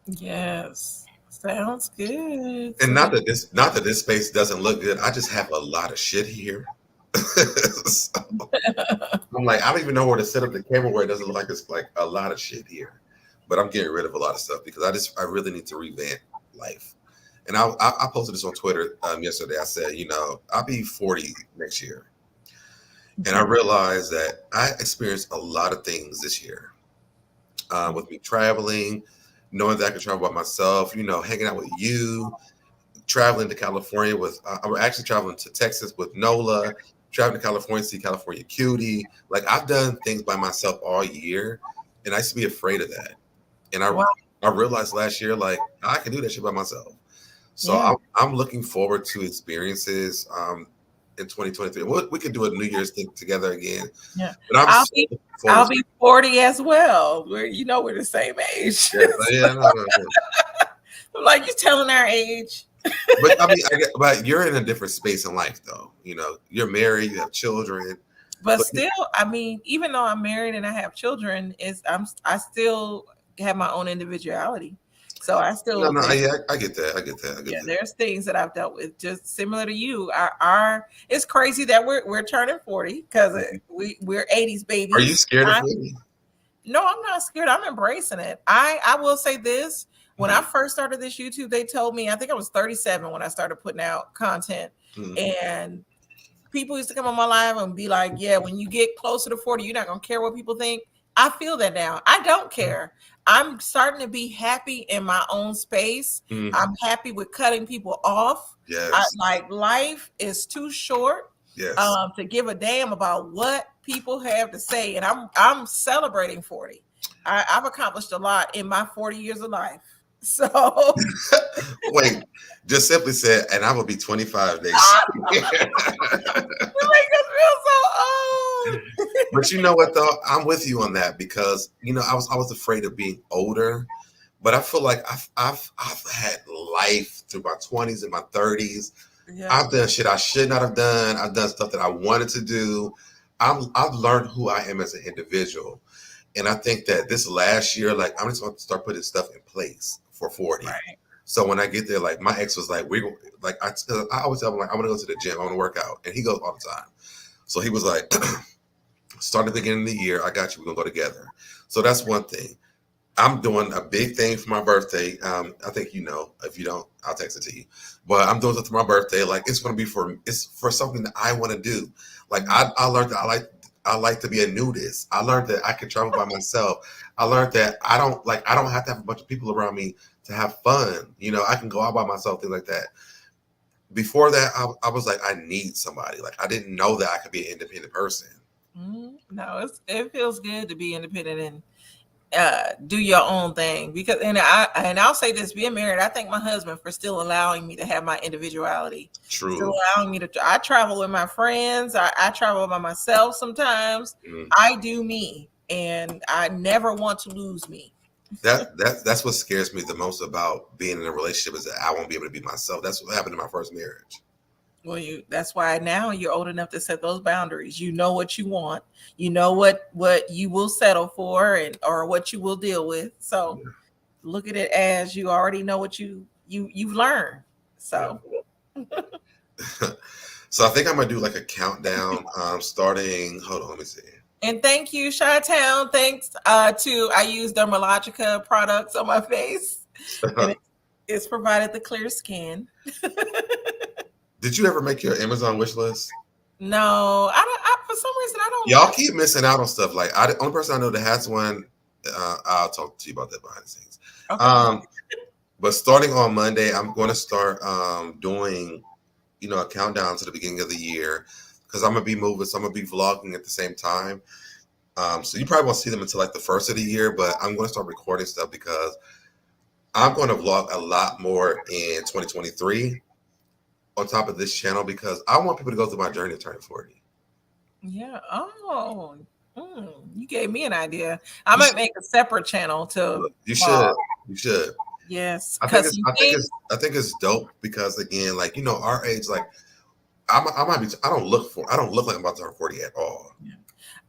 Yes, sounds good. And not that this space doesn't look good. I just have a lot of shit here. So, I'm like, I don't even know where to set up the camera where it doesn't look like it's like a lot of shit here. But I'm getting rid of a lot of stuff because I really need to revamp life. And I posted this on Twitter yesterday. I said, I'll be 40 next year. And I realized that I experienced a lot of things this year with me traveling, knowing that I could travel by myself, hanging out with you, traveling to California I'm actually traveling to Texas with Nola, traveling to California to see California Cutie. Like, I've done things by myself all year, and I used to be afraid of that. And I realized last year, like, I can do that shit by myself. So I'm looking forward to experiences in 2023. We could do a New Year's thing together again. Yeah, but I'll be 40 as well. We're the same age. Yeah, no. I'm like, you telling our age. But but you're in a different space in life, though. You're married, you have children. But still, even though I'm married and I have children, I still have my own individuality. So I still I get that. There's things that I've dealt with just similar to you. It's crazy that we're turning 40 because we're 80s babies. Are you scared of 40? No, I'm not scared. I'm embracing it. I will say this. When I first started this YouTube, they told me, I think I was 37 when I started putting out content. Mm-hmm. And people used to come on my live and be like, yeah, when you get closer to 40, you're not going to care what people think. I feel that now. I don't care. I'm starting to be happy in my own space. Mm-hmm. I'm happy with cutting people off. Yes. Like life is too short to give a damn about what people have to say. And I'm celebrating 40. I've accomplished a lot in my 40 years of life. So wait, just simply said, and I will be 25 next year. You make us feel so old. But you know what though? I'm with you on that because you know I was afraid of being older, but I feel like I've had life through my 20s and my 30s. Yeah. I've done shit I should not have done. I've done stuff that I wanted to do. I've learned who I am as an individual. And I think that this last year, like I'm just going to start putting stuff in place for 40. Right. So when I get there, like my ex was like, I always tell him like, I want to go to the gym, I want to work out. And he goes all the time. So he was like, start at the beginning of the year, I got you, we're going to go together. So that's one thing. I'm doing a big thing for my birthday. I think you know, if you don't, I'll text it to you. But I'm doing it for my birthday. Like it's going to be it's for something that I want to do. Like I learned that I like to be a nudist. I learned that I can travel by myself. I learned that I don't have to have a bunch of people around me to have fun. You know, I can go out by myself, things like that. Before that, I was like, I need somebody. Like I didn't know that I could be an independent person. No, it feels good to be independent and do your own thing because I'll say this, being married, I thank my husband for still allowing me to have my individuality. True. Still allowing me to I travel with my friends, I travel by myself sometimes. I do me and I never want to lose me. That's what scares me the most about being in a relationship is that I won't be able to be myself. That's what happened in my first marriage. Well, that's why now you're old enough to set those boundaries. You know what you want. You know what you will settle for or what you will deal with. So look at it as you already know what you've learned. So so I think I'm gonna do like a countdown starting. Hold on, let me see. And thank you, Chi-Town. Thanks to I use Dermalogica products on my face. And it's provided the clear skin. Did you ever make your Amazon wish list? No, I for some reason I don't. Y'all keep missing out on stuff. Like the only person I know that has one. I'll talk to you about that behind the scenes. Okay. But starting on Monday, I'm going to start doing, a countdown to the beginning of the year because I'm gonna be moving, so I'm gonna be vlogging at the same time. So you probably won't see them until like the first of the year, but I'm going to start recording stuff because I'm going to vlog a lot more in 2023. On top of this channel because I want people to go through my journey of turning 40. Yeah. Oh, you gave me an idea. I might make a separate channel to. You should. You should. Yes. I think it's dope because again, like our age, like I don't look like I'm about to turn 40 at all. Yeah.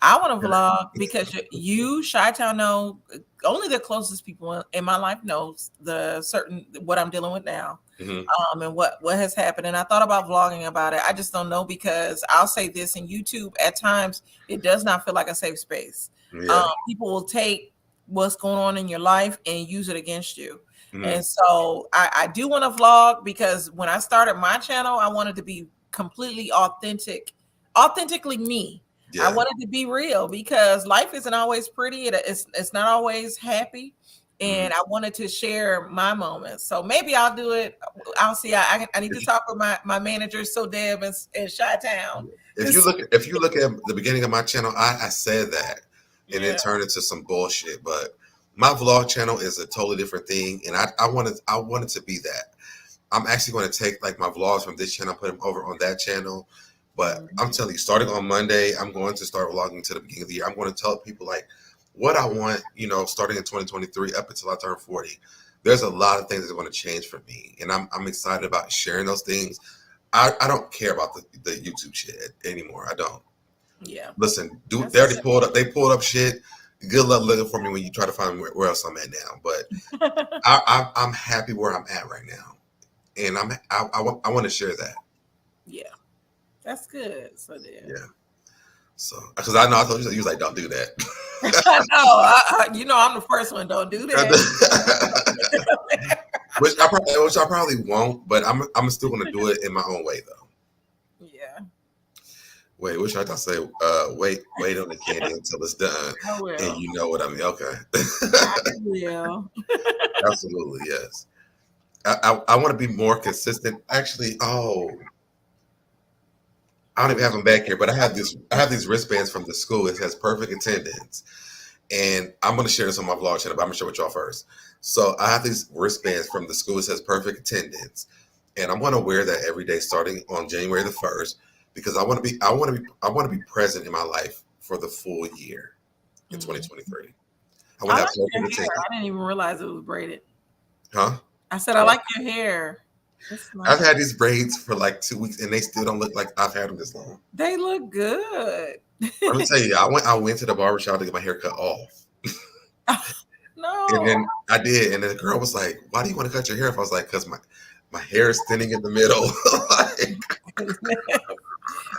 I want to vlog because you, Chi-Town, know only the closest people in my life knows what I'm dealing with now, and what has happened. And I thought about vlogging about it. I just don't know because I'll say this in YouTube at times it does not feel like a safe space. Yeah. People will take what's going on in your life and use it against you. And so I do want to vlog because when I started my channel, I wanted to be completely authentically me. Yeah. I wanted to be real because life isn't always pretty. It's not always happy. And I wanted to share my moments. So maybe I'll do it. I'll see. I need to talk with my manager, SoDeb and Chi-Town. If you look at the beginning of my channel, I said that and it turned into some bullshit. But my vlog channel is a totally different thing. And I wanted to be that. I'm actually going to take like my vlogs from this channel, put them over on that channel. But I'm telling you, starting on Monday, I'm going to start vlogging to the beginning of the year. I'm going to tell people like what I want, starting in 2023 up until I turn 40. There's a lot of things that are going to change for me. And I'm excited about sharing those things. I don't care about the YouTube shit anymore. I don't. Yeah. Listen, they pulled up shit. Good luck looking for me when you try to find where else I'm at now. But I'm happy where I'm at right now. And I want to share that. Yeah. That's good. So there. Yeah. So, because I told you was like, don't do that. I know, I'm the first one. Don't do that. which I probably won't, but I'm still going to do it in my own way, though. Yeah. Wait, what should I say? Wait on the candy until it's done. I will. And you know what I mean. Okay. I will. Absolutely, yes. I want to be more consistent. Actually, I don't even have them back here, but I have these wristbands from the school. It has perfect attendance. And I'm going to share this on my vlog channel, but I'm going to share with y'all first. So I have these wristbands from the school. It says perfect attendance. And I'm going to wear that every day starting on January the 1st because I want to be present in my life for the full year in 2023. I want to have perfect attendance. I didn't even realize it was braided. Huh? I said, I like your hair. I've had these braids for like 2 weeks and they still don't look like I've had them this long. They look good. Let me tell you, I went to the barbershop to get my hair cut off. No. And then I did. And then the girl was like, why do you want to cut your hair off? I was like, because my hair is thinning in the middle.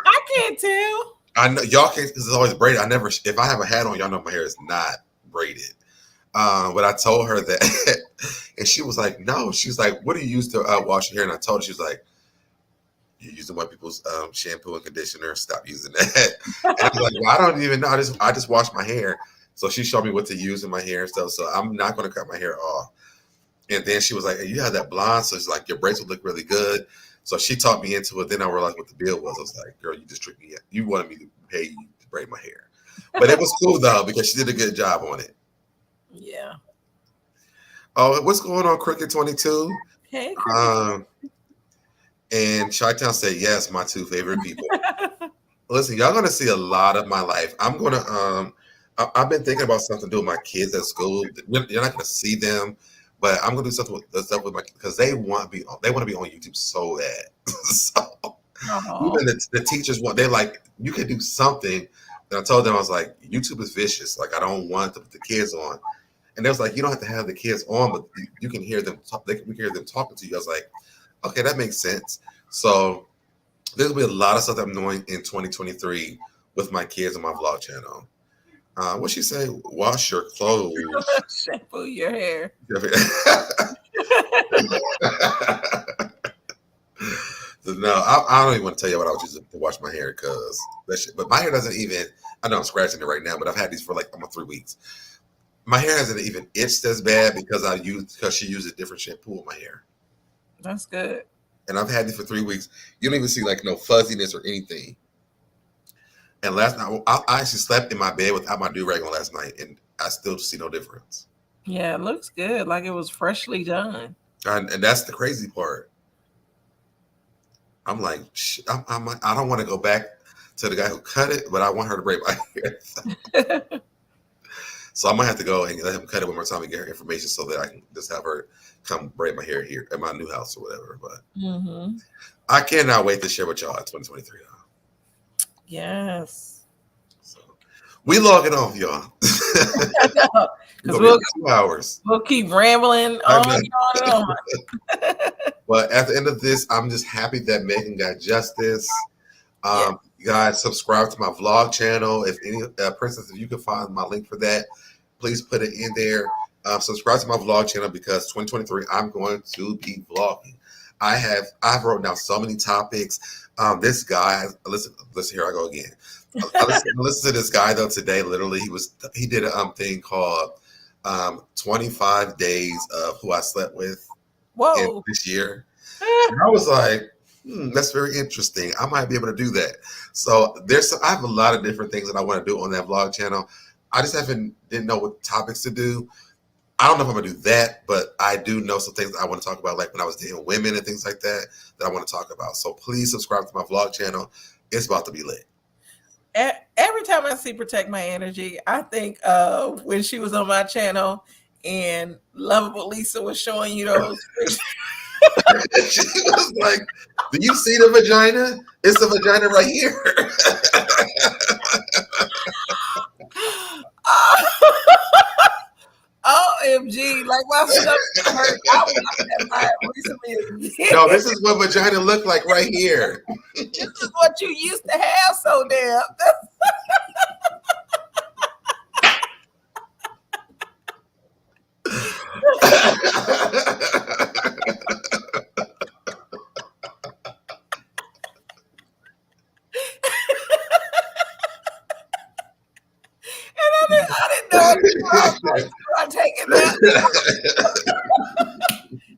I can't tell. I know y'all can't because it's always braided. If I have a hat on, y'all know my hair is not braided. But I told her that, and she was like, no. She's like, what do you use to wash your hair? And I told her, she was like, you're using white people's shampoo and conditioner. Stop using that. And I was like, well, I don't even know. I just wash my hair. So she showed me what to use in my hair and stuff. So I'm not going to cut my hair off. And then she was like, hey, you have that blonde. So she's like, your braids will look really good. So she talked me into it. Then I realized what the deal was. I was like, girl, you just tricked me. You wanted me to pay you to braid my hair. But it was cool, though, because she did a good job on it. Yeah. Oh, what's going on, Cricket 22? Hey, Cricket. And Chi-Town said, yes, my two favorite people. Listen, y'all going to see a lot of my life. I'm going to, I've been thinking about something to do with my kids at school. You're not going to see them, but I'm going to do something with my, because they want to be on YouTube so bad. So even the teachers they're like, you can do something. And I told them, I was like, YouTube is vicious. Like, I don't want to put the kids on. And they was like, you don't have to have the kids on, but you can hear them talk. We can hear them talking to you. I was like, okay, that makes sense. So there'll be a lot of stuff that I'm doing in 2023 with my kids on my vlog channel. What she say? Wash your clothes. Shampoo your hair. No, I don't even want to tell you what I was using to wash my hair because that shit. But my hair doesn't even. I know I'm scratching it right now, but I've had these for like almost 3 weeks. My hair hasn't even itched as bad because she used a different shampoo in my hair. That's good. And I've had these for 3 weeks. You don't even see like no fuzziness or anything. And last night, I actually slept in my bed without my do-rag on last night, and I still see no difference. Yeah, it looks good. Like it was freshly done. And that's the crazy part. I'm like, I don't want to go back to the guy who cut it, but I want her to braid my hair. So I might have to go and let him cut it one more time and get her information so that I can just have her come braid my hair here at my new house or whatever. But I cannot wait to share with y'all in 2023. Yes. So we logging off, y'all. Because we'll 2 hours. We'll keep rambling on and on. But at the end of this, I'm just happy that Megan got justice. You guys, subscribe to my vlog channel. If any Princess, if you can find my link for that, please put it in there. Subscribe to my vlog channel because 2023 I'm going to be vlogging. I've wrote down so many topics. This guy, listen, here I go again. I listened to this guy though today. Literally, he did a thing called 25 days of who I slept with in this year. And I was like, that's very interesting. I might be able to do that. So I have a lot of different things that I want to do on that vlog channel. I just didn't know what topics to do. I don't know if I'm gonna do that, but I do know some things that I want to talk about, like when I was dating women and things like that I want to talk about. So please subscribe to my vlog channel. It's about to be lit. Every time I see Protect My Energy, I think when she was on my channel and Lovable Lisa was showing you those. She was like, do you see the vagina? It's the vagina right here. OMG, like my stomach hurt. I watched that live recently. No, this is what vagina looked like right here. This is what you used to have, so damn.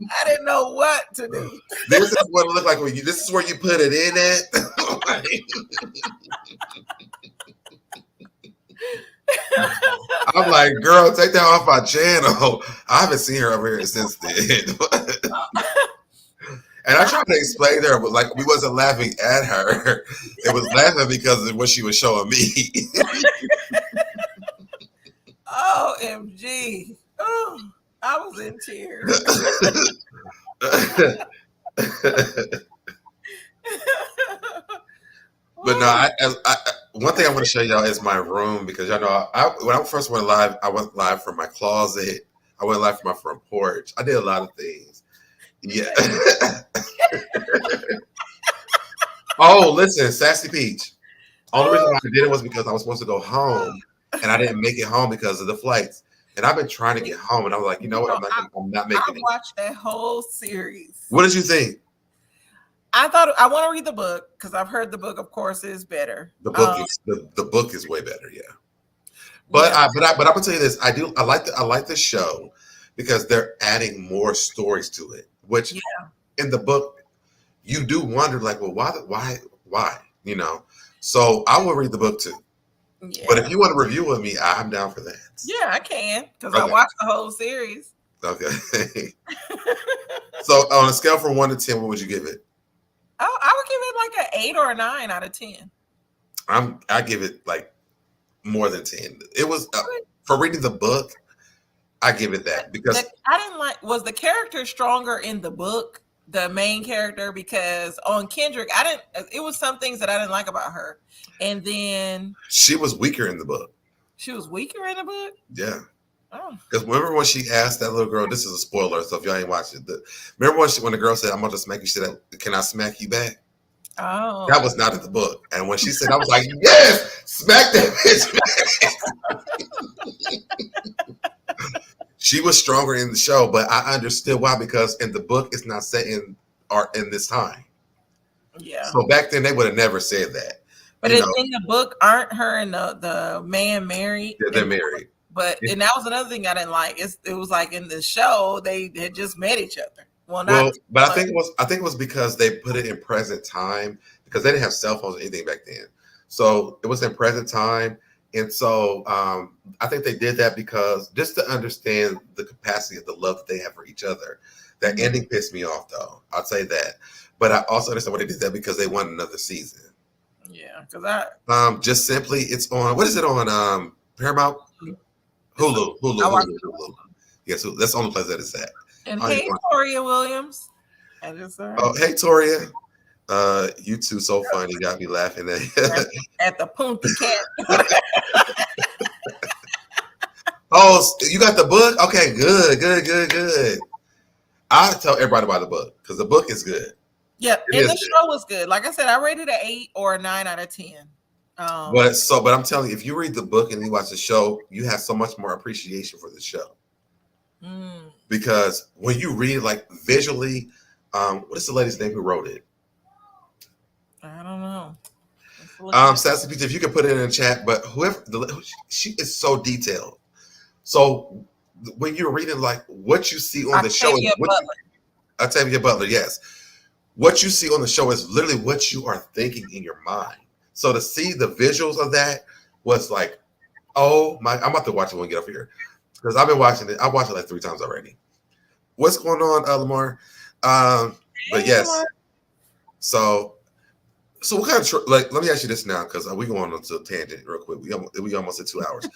I didn't know what to do. This is what it looked like when you. This is where you put it in at. I'm like, girl, take that off my channel. I haven't seen her over here since then. And I tried to explain to her, but like we wasn't laughing at her. It was laughing because of what she was showing me. OMG. Oh, I was in tears. But no, one thing I want to show y'all is my room because y'all know when I first went live, I went live from my closet. I went live from my front porch. I did a lot of things. Yeah. Oh, listen, Sassy Peach. Only reason why I did it was because I was supposed to go home and I didn't make it home because of the flights. And I've been trying to get home, and I was like, you know what? I'm not making it. I watched that whole series. What did you think? I thought I want to read the book because I've heard the book, of course, is better. The book is the book is way better, yeah. But yeah. I'm gonna tell you this: I like the show because they're adding more stories to it. Which in the book, you do wonder, like, well, why? You know. So I will read the book too. Yeah. But if you want to review with me, I'm down for that. Yeah, I can because I watched the whole series. Okay. So on a scale from 1 to 10, what would you give it? Oh, I would give it like an 8 or a 9 out of 10. I give it like more than 10. It was for reading the book. I give it that because I didn't like. Was the character stronger in the book, the main character? Because on Kendrick, it was some things that I didn't like about her, and then she was weaker in the book. She was weaker in the book. Yeah. Oh. Because remember when she asked that little girl, this is a spoiler, so if y'all ain't watched it, remember when the girl said, I'm going to smack you, she said, can I smack you back? Oh. That was not in the book. And when she said, I was like, yes, smack that bitch back. She was stronger in the show, but I understood why, because in the book, it's not set in this time. Yeah. So back then, they would have never said that. But in the book, aren't her and the man married? Yeah, they're married. But and that was another thing I didn't like. It was like in the show they had just met each other. But I think it was because they put it in present time because they didn't have cell phones or anything back then. So it was in present time, and so I think they did that because just to understand the capacity of the love that they have for each other. That ending pissed me off, though. I'll say that. But I also understand why they did that because they want another season. Yeah, because just simply it's on. What is it on? Paramount. Hulu. Yes, that's the only place that it's at. And hey, Toria Williams. Oh, hey, Toria. You two so funny. Got me laughing at the Punta Cat. Oh, you got the book? Okay, good. I tell everybody about the book because the book is good. Yeah, and the show was good. Like I said, I rated an 8 or a 9 out of 10. But I'm telling you, if you read the book and you watch the show, you have so much more appreciation for the show. Because when you read like visually, what is the lady's name who wrote it? I don't know. Sassy Peach, if you can put it in the chat, but she is so detailed. So when you're reading, like what you see on the show, Octavia Butler, yes. What you see on the show is literally what you are thinking in your mind. So to see the visuals of that was like, oh my! I'm about to watch it when we get up here because I've been watching it. I watched it like 3 times already. What's going on, Lamar? But yes. So what kind of let me ask you this now because we going on to a tangent real quick. We almost at 2 hours.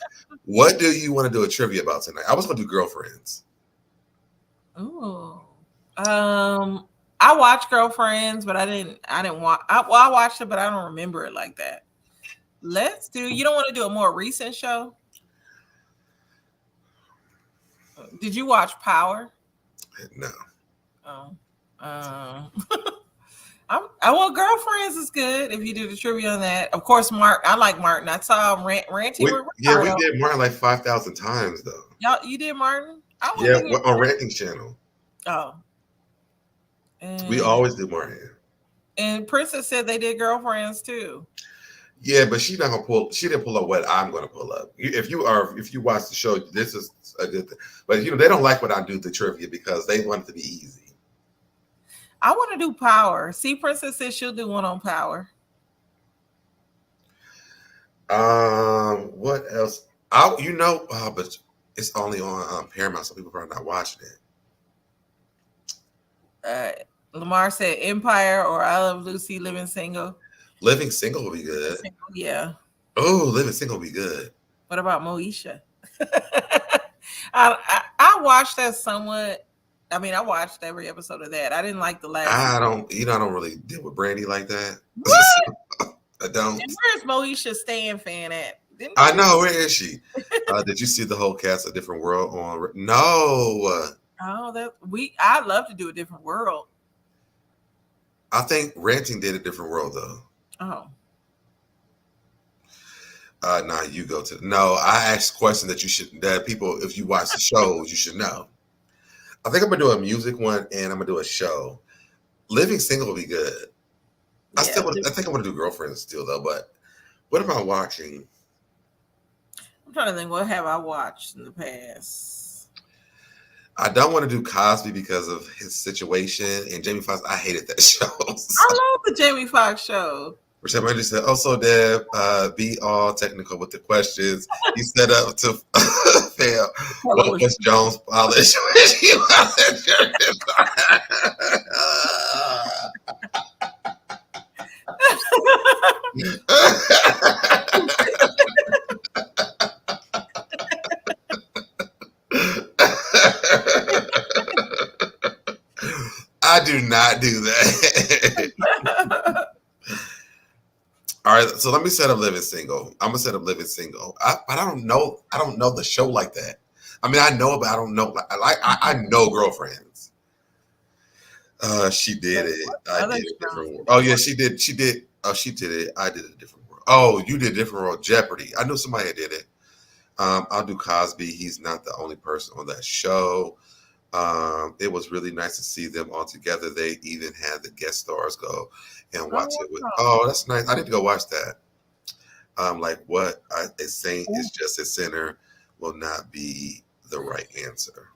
What do you want to do a trivia about tonight? I was going to do girlfriends. Oh, I watched Girlfriends, but I didn't watch. I watched it, but I don't remember it like that. Let's do. You don't want to do a more recent show? Did you watch Power? No. Well, Girlfriends is good if you do the trivia on that. Of course, I like Martin. I saw him ranting. We did Martin like 5,000 times though. You did Martin? On Ranting Channel. Oh. We always do Martin. And Princess said they did Girlfriends too. Yeah, but she's not gonna pull. She didn't pull up what I'm gonna pull up. If you watch the show, this is a good thing. But they don't like when I do the trivia because they want it to be easy. I want to do Power. See, Princess says she'll do one on Power. What else? But it's only on Paramount, so people are probably not watching it. Lamar said Empire or I Love Lucy, Living Single. Living Single will be good. Yeah. Oh, Living Single will be good. What about Moesha? I watched that somewhat. I mean, I watched every episode of that. I didn't like the last. I don't really deal with Brandy like that. What? I don't. And where's Moesha Stan fan at? I know, where is she? Did you see the whole cast of Different World on? No. Oh, I'd love to do a Different World. I think Ranting did a Different World though. Oh. Nah, you go to. No, I asked a question that people, if you watch the shows, you should know. I think I'm gonna do a music one and I'm gonna do a show. Living Single will be good. I think I'm gonna do Girlfriends still though. But what am I watching? I'm trying to think. What have I watched in the past? I don't want to do Cosby because of his situation and Jamie Foxx. I hated that show. I love the Jamie Foxx show. Which somebody said, "Also, Deb, be all technical with the questions. You set up to fail. What was Jones polish?" I do not do that. All right, so let me set up Living Single. I'm gonna set up Living Single. I don't know the show like that. I mean, I know, but I don't know. I know Girlfriends. She did it. I did a Different World. Oh yeah, she did. Oh, she did it. I did a Different World. Oh, you did Different World. Jeopardy. I knew somebody did it. I'll do Cosby. He's not the only person on that show. It was really nice to see them all together. They even had the guest stars go and watch it with. Oh, that's nice. I need to go watch that. Like what? A saint is just a sinner will not be the right answer.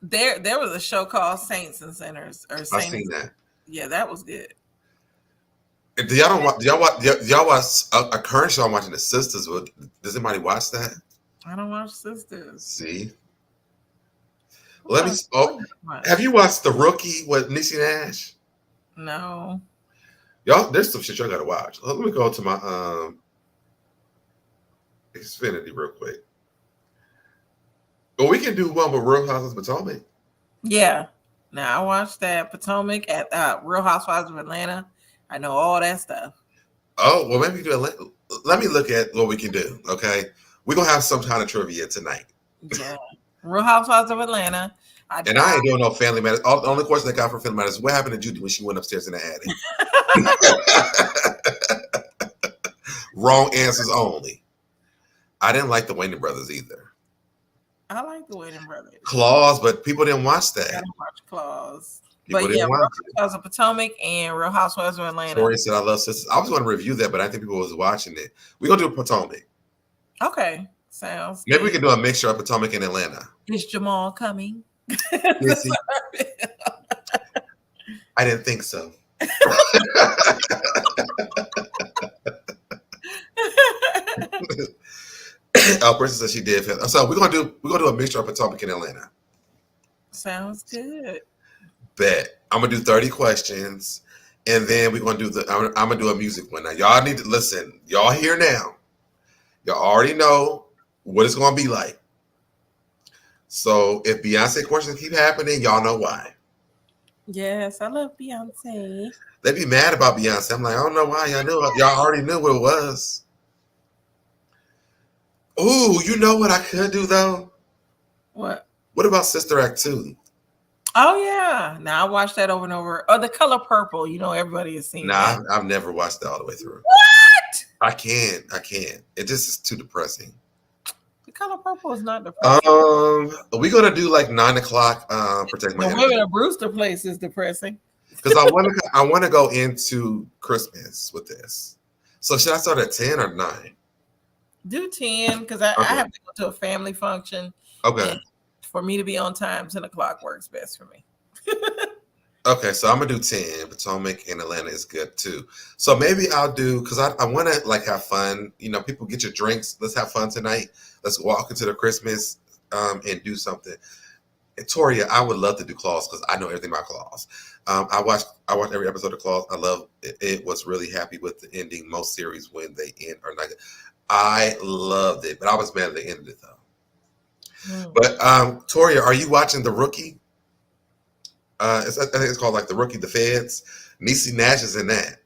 There was a show called Saints and Sinners or Saints. I've seen that. Yeah, that was good. Do y'all watch a current show I'm watching, The Sisters? Does anybody watch that? I don't watch Sisters. See. Have you watched The Rookie with Niecy Nash? No. Y'all, there's some shit y'all gotta watch. Let me go to my Xfinity real quick. But we can do one with Real Housewives of Potomac. Yeah. Now I watched that Potomac at Real Housewives of Atlanta. I know all that stuff. Oh, well, maybe do Atlanta. Let me look at what we can do. Okay, we're gonna have some kind of trivia tonight. Yeah. Real Housewives of Atlanta. I ain't doing no Family Matters. The only question I got for Family Matters is what happened to Judy when she went upstairs in the attic? Wrong answers only. I didn't like the Wayne brothers either. I like the Wayne brothers. Claws, but people didn't watch that. I didn't watch Claws. People but yeah, Real Housewives of Potomac and Real Housewives of Atlanta. Tory said I love Sisters. I was going to review that, but I think people was watching it. We're going to do Potomac. Okay. Sounds Maybe good. we can do a mixture of Potomac and Atlanta. Is Jamal coming? I didn't think so. Person said she did. So we're gonna do a mixture of Potomac and Atlanta. Sounds good. Bet. I'm gonna do 30 questions, and then we're gonna do I'm gonna do a music one. Now y'all need to listen. Y'all here now. Y'all already know what it's gonna be like. So if Beyonce questions keep happening, y'all know why. Yes, I love Beyonce. They be mad about Beyonce. I'm like, I don't know why. Y'all already knew what it was. Ooh, you know what I could do though? What? What about Sister Act 2? Oh yeah. Now I watched that over and over. Oh, The Color Purple. You know everybody has seen that. I've never watched that all the way through. What? I can't. It just is too depressing. The Color Purple is not depressing. We're gonna do like 9:00. Protect my The Women of Brewster Place is depressing. Because I want to go into Christmas with this. So should I start at 10 or 9? Do 10 because I have to go to a family function. Okay. And for me to be on time, 10 o'clock works best for me. Okay, so I'm gonna do 10. Potomac and Atlanta is good too. So maybe I'll do because I want to like have fun. You know, people get your drinks. Let's have fun tonight. Let's walk into the Christmas and do something. And Toria, I would love to do Claws because I know everything about Claws. I watched every episode of Claws. I love it. It was really happy with the ending. Most series when they end are not good. I loved it, but I was mad at the end of it though. But Toria, are you watching The Rookie? I think it's called like The Rookie, The Feds. Niecy Nash is in that.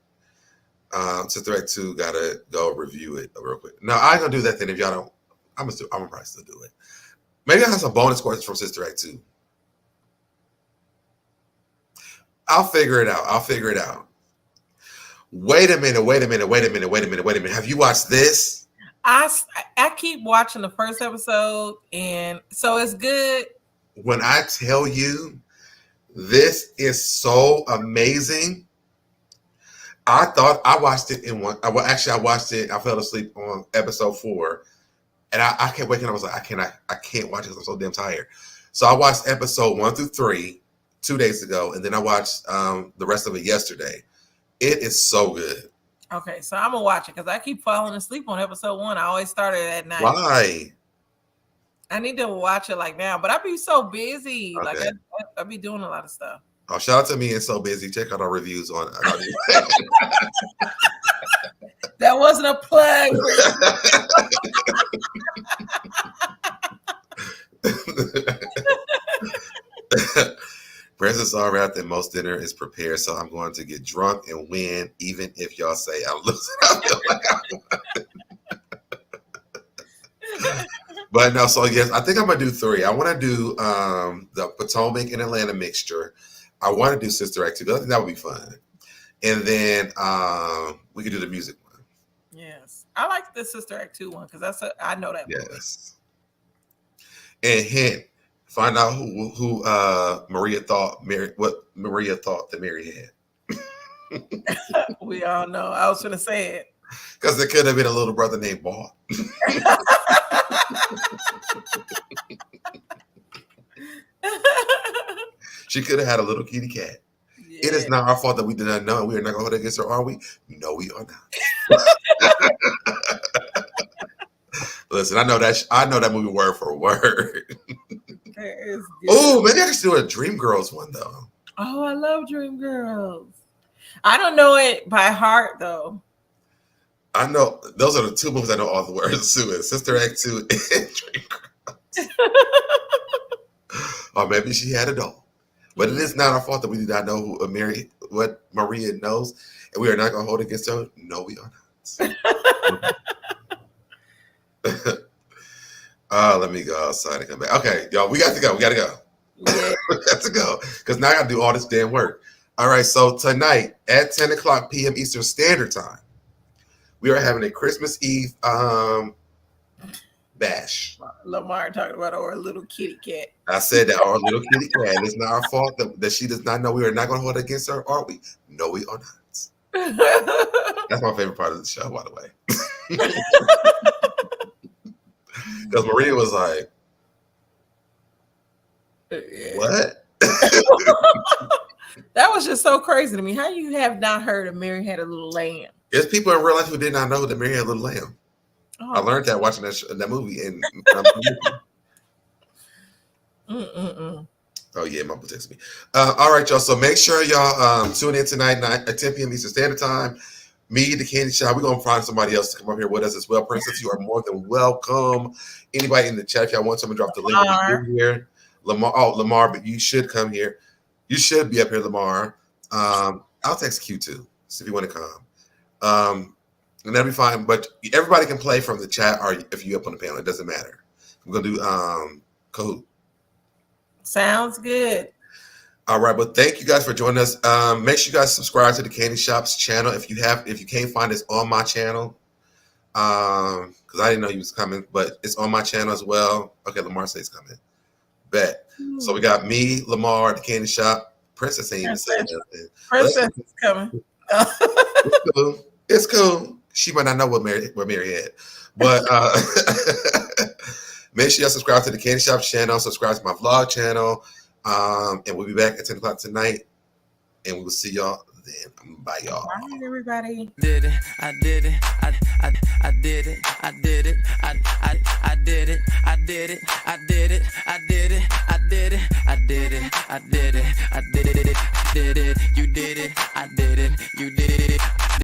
Sister Act 2 gotta go review it real quick. No, I ain't gonna do that then if y'all don't. I'm gonna probably still do it. Maybe I'll have some bonus questions from Sister Act 2. I'll figure it out. Wait a minute. Have you watched this? I keep watching the first episode, and so it's good. When I tell you, this is so amazing. I thought I watched it in one. Well, actually, I watched it. I fell asleep on episode 4, and I kept waking up. I was like, I can't watch it because I'm so damn tired. So I watched episode 1 through 3 2 days ago, and then I watched the rest of it yesterday. It is so good. Okay, so I'm gonna watch it because I keep falling asleep on episode 1. I always started at night. Why? I need to watch it like now, but I be so busy. Okay. Like I be doing a lot of stuff. Oh, shout out to me and So Busy. Check out our reviews on. That wasn't a plug. Presents are wrapped and most dinner is prepared, so I'm going to get drunk and win, even if y'all say I'm losing. I feel like I won. But no, so yes, I think I'm gonna do 3. I want to do the Potomac and Atlanta mixture. I want to do Sister Act 2. I think that would be fun. And then we could do the music one. Yes, I like the Sister Act 2 one because I know that. Yes. Movie. And hint. Find out who Maria thought that Mary had. We all know. I was gonna say it. Because there could have been a little brother named Ball. She could have had a little kitty cat. Yeah. It is not our fault that we did not know, and we are not going to hold it against her, are we? No, we are not. Listen, I know that movie word for word. Oh, maybe I could do a Dreamgirls one though. Oh, I love Dreamgirls. I don't know it by heart though. I know those are the 2 movies I know all the words to. Sister Act 2 and Dreamgirls. Or maybe she had a doll. But it is not our fault that we do not know what Maria knows, and we are not going to hold it against her. No, we are not. Let me go outside and come back. Okay, y'all, we got to go. Yeah. We got to go because now I got to do all this damn work. All right, so tonight at 10 o'clock p.m. Eastern Standard Time, we are having a Christmas Eve bash. Lamar talking about our little kitty cat. I said that, our little kitty cat. It's not our fault that she does not know we are not going to hold it against her, are we? No, we are not. That's my favorite part of the show, by the way. Because Maria was like, what? That was just so crazy to me. How you have not heard of Mary Had a Little Lamb? There's people in real life who did not know that Mary Had a Little Lamb. Oh. I learned that watching that movie. Oh, yeah, Mama texted me. All right, y'all. So make sure y'all tune in tonight at 10 p.m. Eastern Standard Time. Me, the Candy Shop. We're going to find somebody else to come up here with us as well. Princess, you are more than welcome. Anybody in the chat, if y'all want someone to drop the link here. Lamar, but you should come here. You should be up here, Lamar. I'll text Q too, so if you want to come. And that'll be fine. But everybody can play from the chat, or if you're up on the panel, it doesn't matter. I'm gonna do Kahoot. Sounds good. All right, but thank you guys for joining us. Make sure you guys subscribe to the Candy Shop's channel if you can't find us on my channel. Because I didn't know he was coming, but it's on my channel as well. Okay, Lamar says coming. Bet. So we got me, Lamar, the Candy Shop. Princess ain't even saying nothing. Princess is coming. It's cool. She might not know what Mary had. But make sure y'all subscribe to the Candy Shop channel, subscribe to my vlog channel. And we'll be back at 10 o'clock tonight. And we will see y'all then. Bye, y'all. Bye, everybody. Did it, I did it, I did it, I did it, I did it, I did it, I did it, I did it, I did it, I did it, I did it, I did it, I did it, you